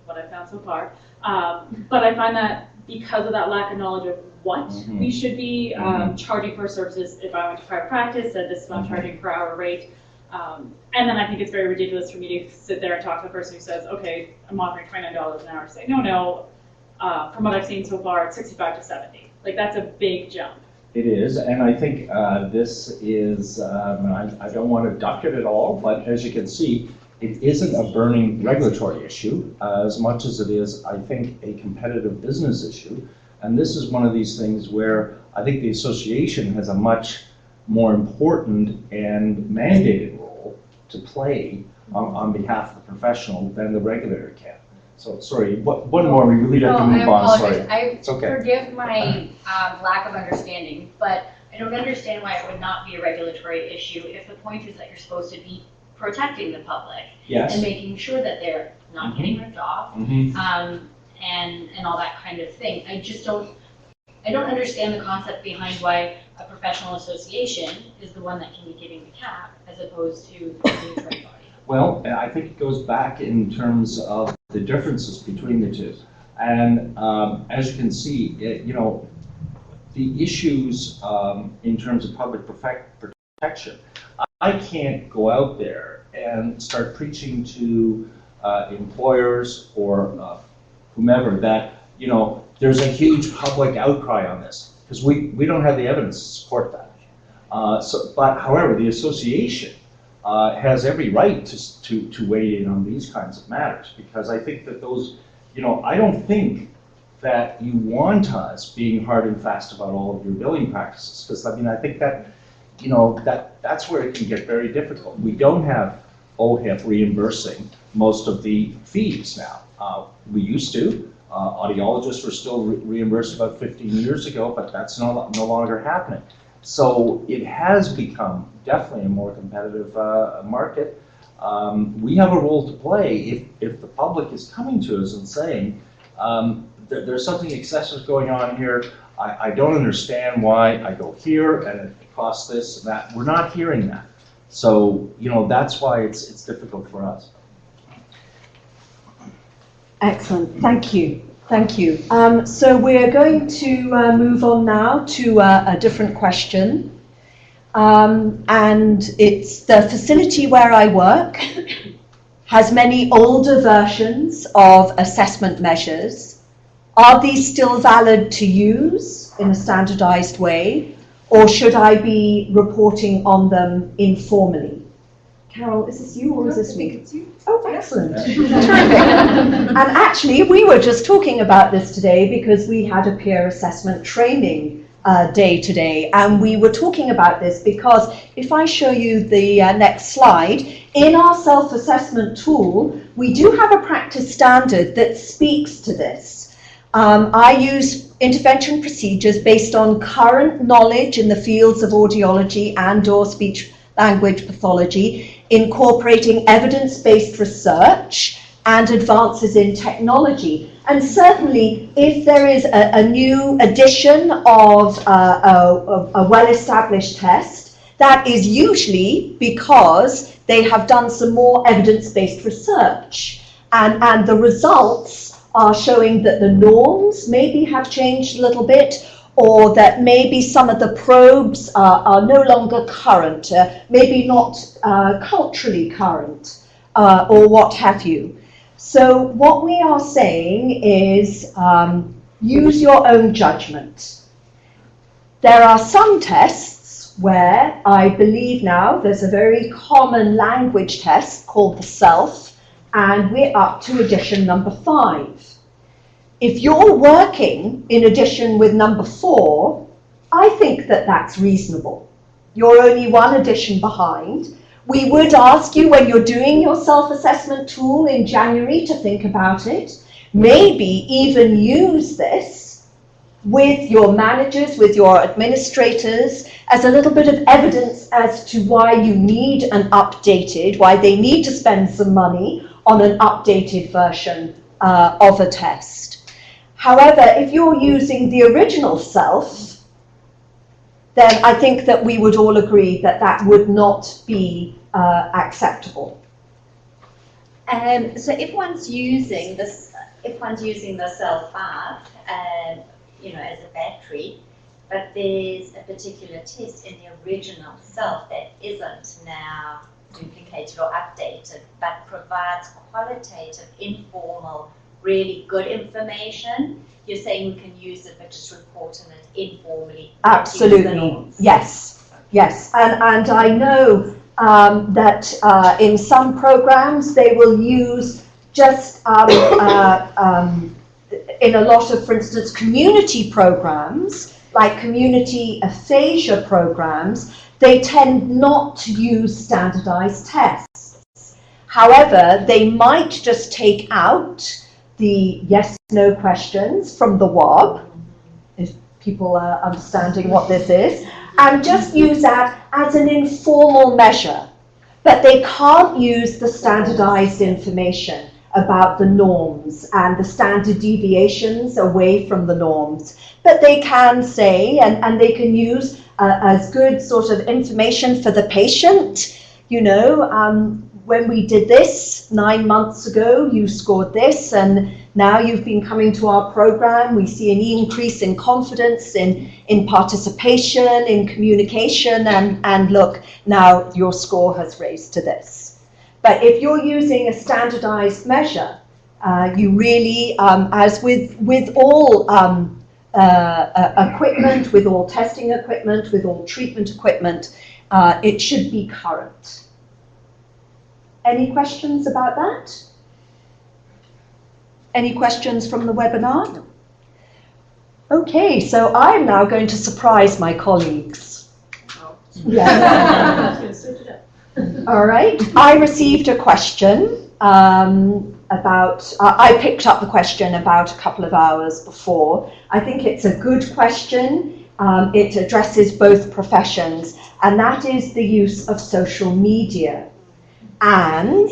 Speaker 19: what I've found so far. But I find that because of that lack of knowledge of what we should be charging for services, if I went to private practice, that this is what I'm charging per hour rate. And then I think it's very ridiculous for me to sit there and talk to the person who says, okay, I'm offering $29 an hour. Say, no, from what I've seen so far, it's 65 to 70. Like, that's a big jump.
Speaker 1: It is, and I think this is, I don't want to duck it at all, but as you can see, it isn't a burning regulatory issue as much as it is, I think, a competitive business issue. And this is one of these things where I think the association has a much more important and mandated role to play on behalf of the professional than the regulator can. So, sorry, one more, we really have to move on, sorry.
Speaker 6: I
Speaker 1: it's okay.
Speaker 6: Forgive my lack of understanding, but I
Speaker 15: don't understand why it would not be a regulatory issue if the point is that you're supposed to be protecting the public
Speaker 1: Yes.
Speaker 15: and making sure that they're not getting ripped off, and all that kind of thing. I don't understand the concept behind why a professional association is the one that can be giving the cap as opposed to the trade body.
Speaker 1: Well, I think it goes back in terms of the differences between the two. And as you can see, the issues in terms of public protection, I can't go out there and start preaching to employers or whomever that, there's a huge public outcry on this, because we don't have the evidence to support that. But however, the association has every right to weigh in on these kinds of matters, because I think that those, I don't think that you want us being hard and fast about all of your billing practices, because I think that, that's where it can get very difficult. We don't have OHIP reimbursing most of the fees now. We used to. Audiologists were still reimbursed about 15 years ago, but that's no longer happening. So it has become definitely a more competitive market. We have a role to play if the public is coming to us and saying, there's something excessive going on here. I don't understand why I go here and it costs this and that. We're not hearing that. So, that's why it's difficult for us.
Speaker 11: Excellent, thank you. Thank you. So we're going to move on now to a different question. And it's the facility where I work has many older versions of assessment measures. Are these still valid to use in a standardized way, or should I be reporting on them informally? Carol, is this you or is this me?
Speaker 2: It's you.
Speaker 11: Oh, excellent. Terrific. And actually, we were just talking about this today because we had a peer assessment training day today, and we were talking about this because if I show you the next slide, in our self-assessment tool, we do have a practice standard that speaks to this. I use intervention procedures based on current knowledge in the fields of audiology and/or speech language pathology, incorporating evidence-based research and advances in technology. And certainly, if there is a new addition of a well-established test, that is usually because they have done some more evidence-based research. And the results are showing that the norms maybe have changed a little bit, or that maybe some of the probes are no longer current, maybe not culturally current, or what have you. So what we are saying is use your own judgment. There are some tests where I believe now there's a very common language test called the SELF, and we're up to edition number 5. If you're working in edition with number 4, I think that that's reasonable. You're only one edition behind. We would ask you when you're doing your self-assessment tool in January to think about it. Maybe even use this with your managers, with your administrators, as a little bit of evidence as to why you need an updated, why they need to spend some money on an updated version of a test. However, if you're using the original SELF, then I think that we would all agree that that would not be acceptable.
Speaker 6: So if one's using this, the SELF 5, as a battery, but there's a particular test in the original SELF that isn't now duplicated or updated, but provides qualitative, informal, really good information, you're saying we can use it, but just report on it informally.
Speaker 11: Absolutely, yes, yes. And I know that in some programs they will use just in a lot of, for instance, community programs, like community aphasia programs, they tend not to use standardized tests. However, they might just take out the yes/no questions from the WOB, if people are understanding what this is, and just use that as an informal measure. But they can't use the standardized information about the norms and the standard deviations away from the norms. But they can say, and they can use as good sort of information for the patient, you know, when we did this 9 months ago, you scored this, and now you've been coming to our program. We see an increase in confidence, in participation, in communication, and look, now your score has raised to this. But if you're using a standardized measure, you really, as with all equipment, with all testing equipment, with all treatment equipment, it should be current. Any questions about that? Any questions from the webinar? Okay, so I'm now going to surprise my colleagues. Yeah. All right. I received a question about, I picked up the question about a couple of hours before. I think it's a good question. It addresses both professions, and that is the use of social media. And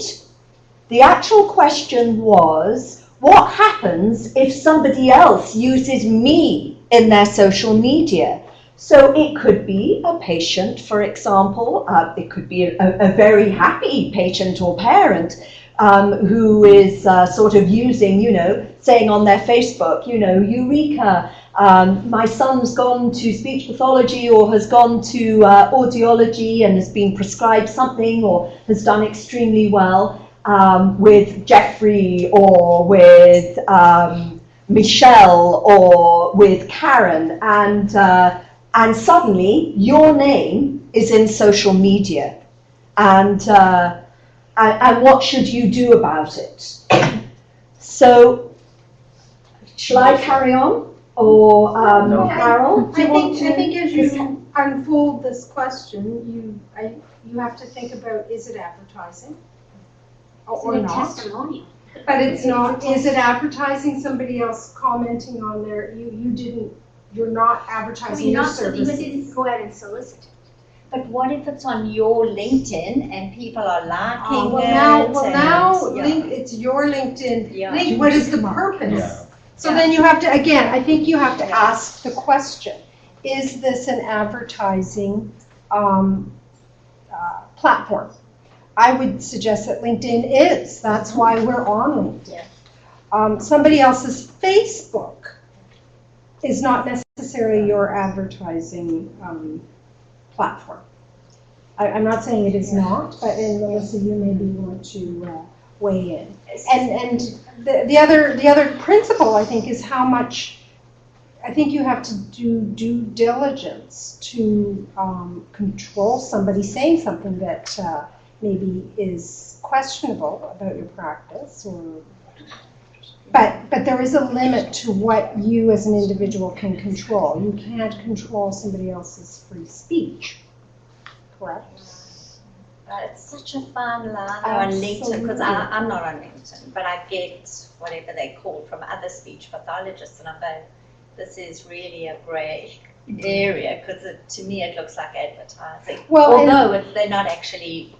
Speaker 11: the actual question was, what happens if somebody else uses me in their social media? So it could be a patient, for example. It could be a very happy patient or parent who is sort of using, you know, saying on their Facebook, you know, Eureka, my son's gone to speech pathology or has gone to audiology and has been prescribed something or has done extremely well with Jeffrey or with Michelle or with Karen, and suddenly your name is in social media, and what should you do about it? So, shall I carry on? Or Carol, do you want to?
Speaker 2: I think as you unfold this question, you have to think about, is it advertising or not?
Speaker 14: Testimonial.
Speaker 2: But it's not. Is it advertising? Somebody else commenting on there? You're not advertising your services.
Speaker 20: You didn't go out and solicit it. But what if it's on your LinkedIn and people are liking it?
Speaker 2: It's your LinkedIn.
Speaker 20: Yeah.
Speaker 2: What is the purpose?
Speaker 1: Yeah.
Speaker 2: So then you have to, again, I think you have to ask the question, is this an advertising platform? I would suggest that LinkedIn is. That's why we're on LinkedIn. Somebody else's Facebook is not necessarily your advertising platform. I'm not saying it is not, but Melissa, you maybe want to weigh in. And the other principle, I think, is how much, I think you have to do due diligence to control somebody saying something that maybe is questionable about your practice, or but there is a limit to what you as an individual can control. You can't control somebody else's free speech, correct?
Speaker 20: It's such a fine line on LinkedIn, because I'm not on LinkedIn, but I get whatever they call from other speech pathologists, and I'm going, this is really a grey area, because to me it looks like advertising.
Speaker 2: Well,
Speaker 20: although they're not actually.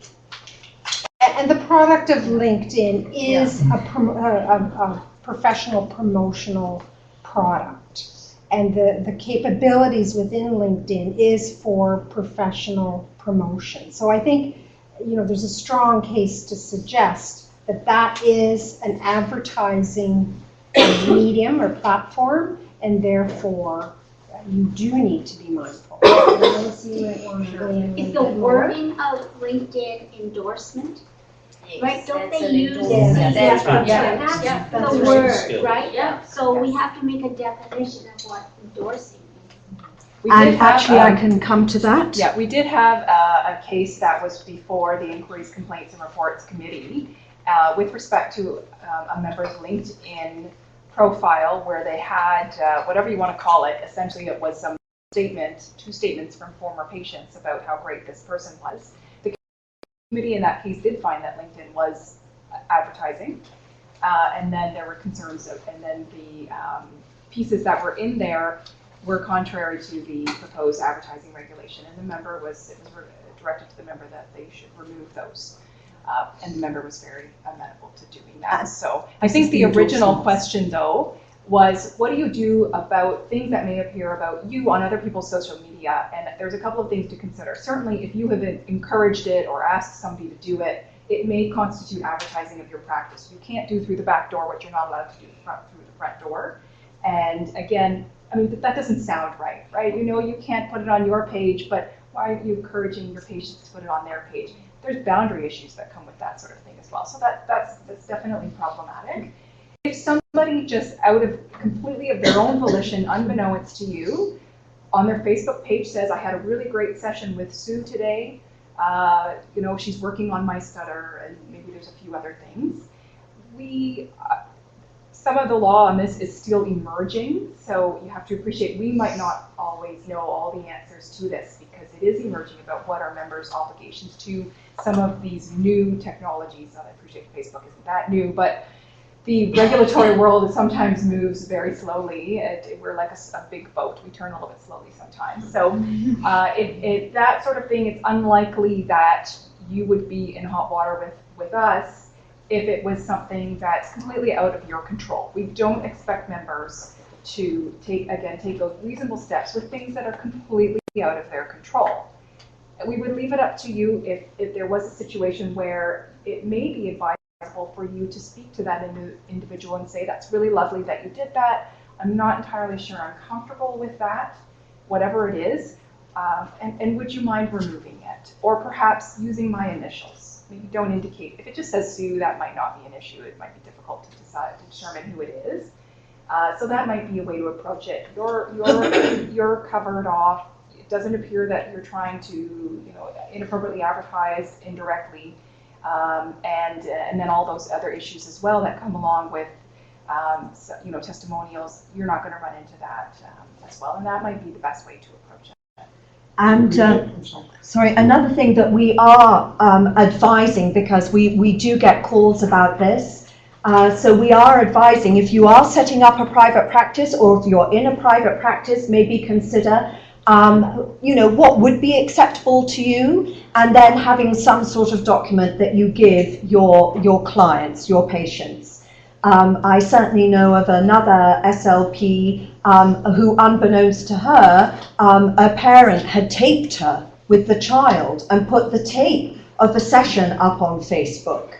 Speaker 2: And the product of LinkedIn is a professional promotional product. And the capabilities within LinkedIn is for professional promotion. So I think, you know, there's a strong case to suggest that that is an advertising medium or platform, and therefore you do need to be mindful.
Speaker 14: Is the wording of LinkedIn endorsement?
Speaker 20: Yes,
Speaker 14: right? Don't
Speaker 20: that's
Speaker 14: they
Speaker 20: an
Speaker 14: use
Speaker 20: endorsement.
Speaker 14: that's
Speaker 20: Right.
Speaker 14: that's
Speaker 20: That's
Speaker 14: the
Speaker 20: a
Speaker 14: word,
Speaker 20: skill.
Speaker 14: right?
Speaker 20: Yeah.
Speaker 14: So we have to make a definition of what endorsing means.
Speaker 11: And actually, I can come to that.
Speaker 4: Yeah, we did have a case that was before the Inquiries, Complaints, and Reports Committee with respect to a member's LinkedIn profile where they had, whatever you want to call it, essentially it was some two statements from former patients about how great this person was. The committee in that case did find that LinkedIn was advertising, and then there were concerns of, and then the pieces that were in there were contrary to the proposed advertising regulation, and it was directed to the member that they should remove those. And the member was very amenable to doing that. So I think the original question, though, was what do you do about things that may appear about you on other people's social media? And there's a couple of things to consider. Certainly, if you have encouraged it or asked somebody to do it, it may constitute advertising of your practice. You can't do through the back door what you're not allowed to do through the front door. And again, I mean, that doesn't sound right, right? You know, you can't put it on your page, but why are you encouraging your patients to put it on their page? There's boundary issues that come with that sort of thing as well. So that's definitely problematic. If somebody just completely of their own volition, unbeknownst to you, on their Facebook page says, I had a really great session with Sue today. You know, she's working on my stutter, and maybe there's a few other things. Some of the law on this is still emerging, so you have to appreciate we might not always know all the answers to this because it is emerging about what are members' obligations to some of these new technologies. I appreciate Facebook isn't that new, but the regulatory world sometimes moves very slowly. We're like a big boat. We turn a little bit slowly sometimes. So that sort of thing, it's unlikely that you would be in hot water with us if it was something that's completely out of your control. We don't expect members to take those reasonable steps with things that are completely out of their control. We would leave it up to you if there was a situation where it may be advisable for you to speak to that individual and say, that's really lovely that you did that. I'm not entirely sure I'm comfortable with that, whatever it is. And would you mind removing it? Or perhaps using my initials. Maybe don't indicate. If it just says Sue, that might not be an issue. It might be difficult to determine who it is. So that might be a way to approach it. You're covered off. It doesn't appear that you're trying to, inappropriately advertise indirectly, and then all those other issues as well that come along with, testimonials. You're not going to run into that as well, and that might be the best way to approach it.
Speaker 11: And sorry, another thing that we are advising, because we do get calls about this, so we are advising if you are setting up a private practice or if you're in a private practice, maybe consider what would be acceptable to you, and then having some sort of document that you give your clients, your patients. I certainly know of another SLP who, unbeknownst to her, a parent had taped her with the child and put the tape of the session up on Facebook.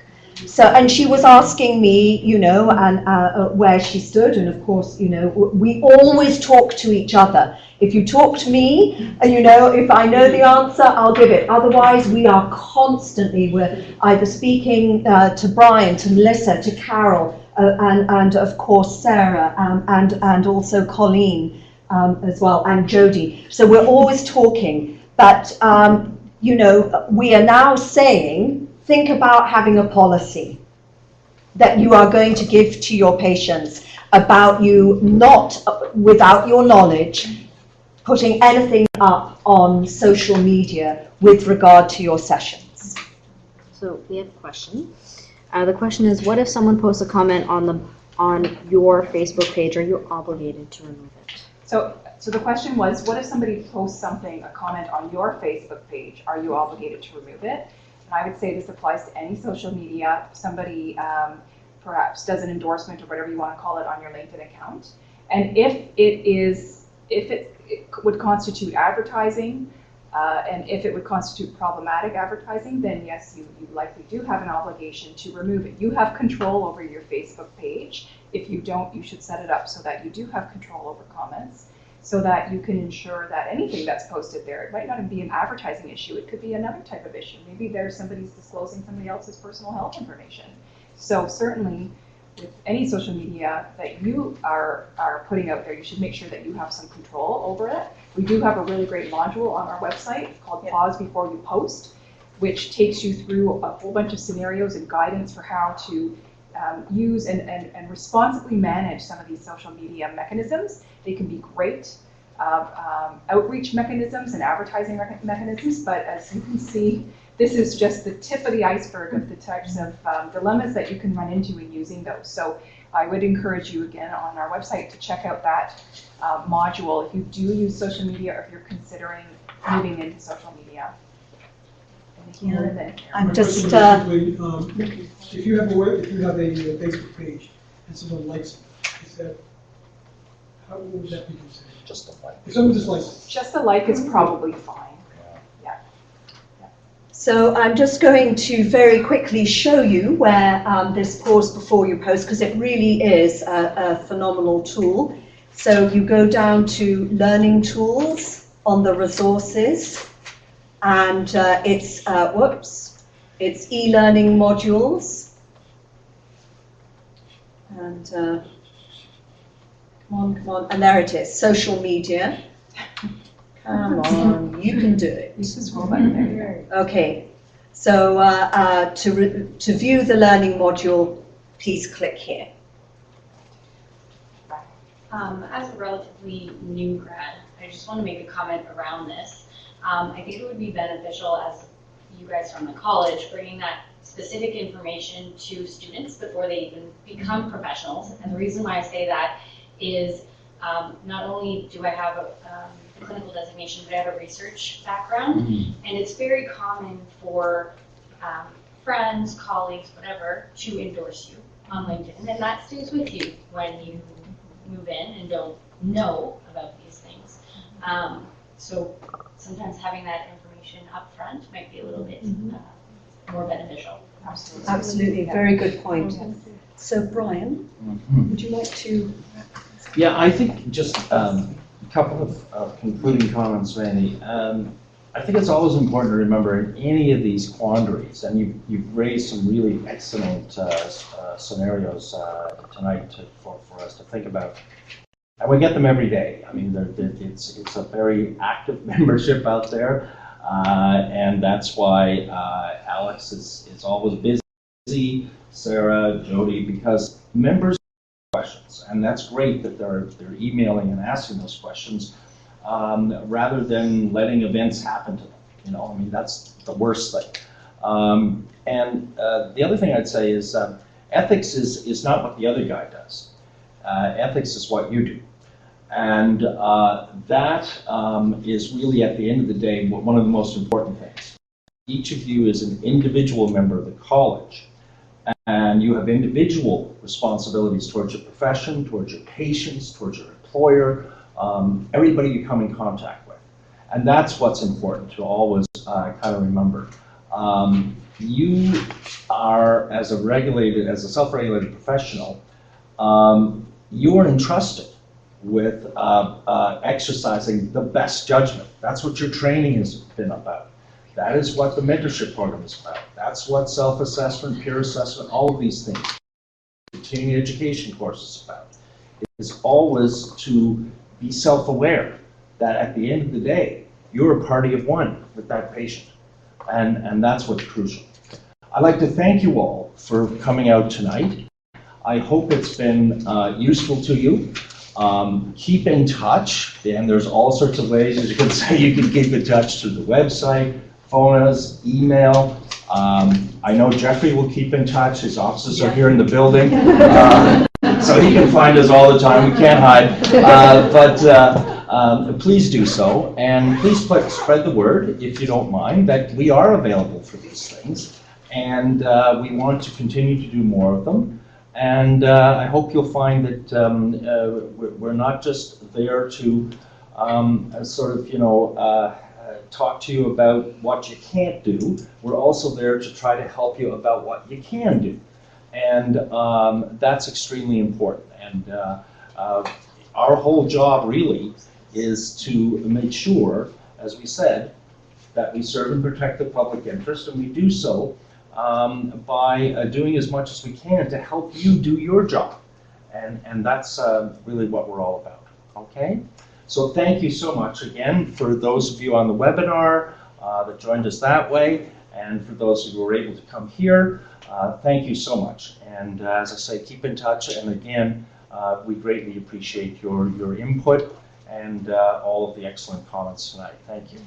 Speaker 11: So, and she was asking me, and where she stood, and of course, we always talk to each other. If you talk to me, if I know the answer, I'll give it. Otherwise, we're either speaking to Brian, to Melissa, to Carol, and of course Sarah, and also Colleen as well, and Jody. So we're always talking, but we are now saying, think about having a policy that you are going to give to your patients about you not, without your knowledge, putting anything up on social media with regard to your sessions.
Speaker 7: So we have a question. The question is, what if someone posts a comment on your Facebook page? Are you obligated to remove it?
Speaker 4: So the question was, what if somebody posts a comment on your Facebook page? Are you obligated to remove it? And I would say this applies to any social media. Somebody perhaps does an endorsement or whatever you want to call it on your LinkedIn account. And if it would constitute advertising, and if it would constitute problematic advertising, then yes, you likely do have an obligation to remove it. You have control over your Facebook page. If you don't, you should set it up so that you do have control over comments, so that you can ensure that anything that's posted there, it might not be an advertising issue, it could be another type of issue. Maybe somebody's disclosing somebody else's personal health information. So certainly, with any social media that you are putting out there, you should make sure that you have some control over it. We do have a really great module on our website called Pause Before You Post, which takes you through a whole bunch of scenarios and guidance for how to use and responsibly manage some of these social media mechanisms. They can be great outreach mechanisms and advertising mechanisms, but as you can see, this is just the tip of the iceberg of the types of dilemmas that you can run into in using those. So I would encourage you again on our website to check out that module if you do use social media or if you're considering moving into social media. And here and then.
Speaker 11: I'm just
Speaker 13: if you have a Facebook page and someone likes it, is that how would that be considered?
Speaker 1: Just a like.
Speaker 13: If someone just likes it.
Speaker 4: Just a like is probably fine.
Speaker 11: So I'm just going to very quickly show you where this pause before you post, because it really is a phenomenal tool. So you go down to Learning Tools on the Resources, and it's e-learning modules. And come on, and there it is, social media. Come on, you can do it. Okay, so to view the learning module, please click here.
Speaker 15: As a relatively new grad, I just want to make a comment around this. I think it would be beneficial as you guys from the college bringing that specific information to students before they even become professionals. And the reason why I say that is not only do I have a clinical designation, but I have a research background, and it's very common for friends, colleagues, whatever, to endorse you on LinkedIn, and that stays with you when you move in and don't know about these things. So sometimes having that information up front might be a little bit more beneficial.
Speaker 11: Absolutely, very good point. So Brian, would you like to?
Speaker 1: Yeah, I think just a couple of concluding comments, Randy. I think it's always important to remember in any of these quandaries, and you've raised some really excellent scenarios tonight for us to think about. And we get them every day. I mean, it's a very active membership out there, and that's why Alex is always busy, Sarah, Jody, because members questions, and that's great that they're emailing and asking those questions rather than letting events happen to them. You know, I mean, that's the worst thing. And the other thing I'd say is ethics is not what the other guy does. Ethics is what you do. And that is really, at the end of the day, one of the most important things. Each of you is an individual member of the college, and you have individual responsibilities towards your profession, towards your patients, towards your employer, everybody you come in contact with. And that's what's important to always kind of remember. You are, as a self-regulated professional, you are entrusted with exercising the best judgment. That's what your training has been about. That is what the mentorship program is about. That's what self-assessment, peer assessment, all of these things, continuing education course is about. It is always to be self-aware that at the end of the day, you're a party of one with that patient. And that's what's crucial. I'd like to thank you all for coming out tonight. I hope it's been useful to you. Keep in touch, and there's all sorts of ways, as you can say, you can keep in touch through the website, phone us, email. I know Jeffrey will keep in touch. His offices are here in the building, so he can find us all the time. We can't hide, but please do so, and please spread the word, if you don't mind, that we are available for these things, and we want to continue to do more of them. And I hope you'll find that we're not just there to sort of, talk to you about what you can't do. We're also there to try to help you about what you can do. And that's extremely important. And our whole job really is to make sure, as we said, that we serve and protect the public interest, and we do so by doing as much as we can to help you do your job. And that's really what we're all about, okay? So thank you so much again for those of you on the webinar that joined us that way, and for those who were able to come here, thank you so much. And as I say, keep in touch, and again, we greatly appreciate your input and all of the excellent comments tonight. Thank you.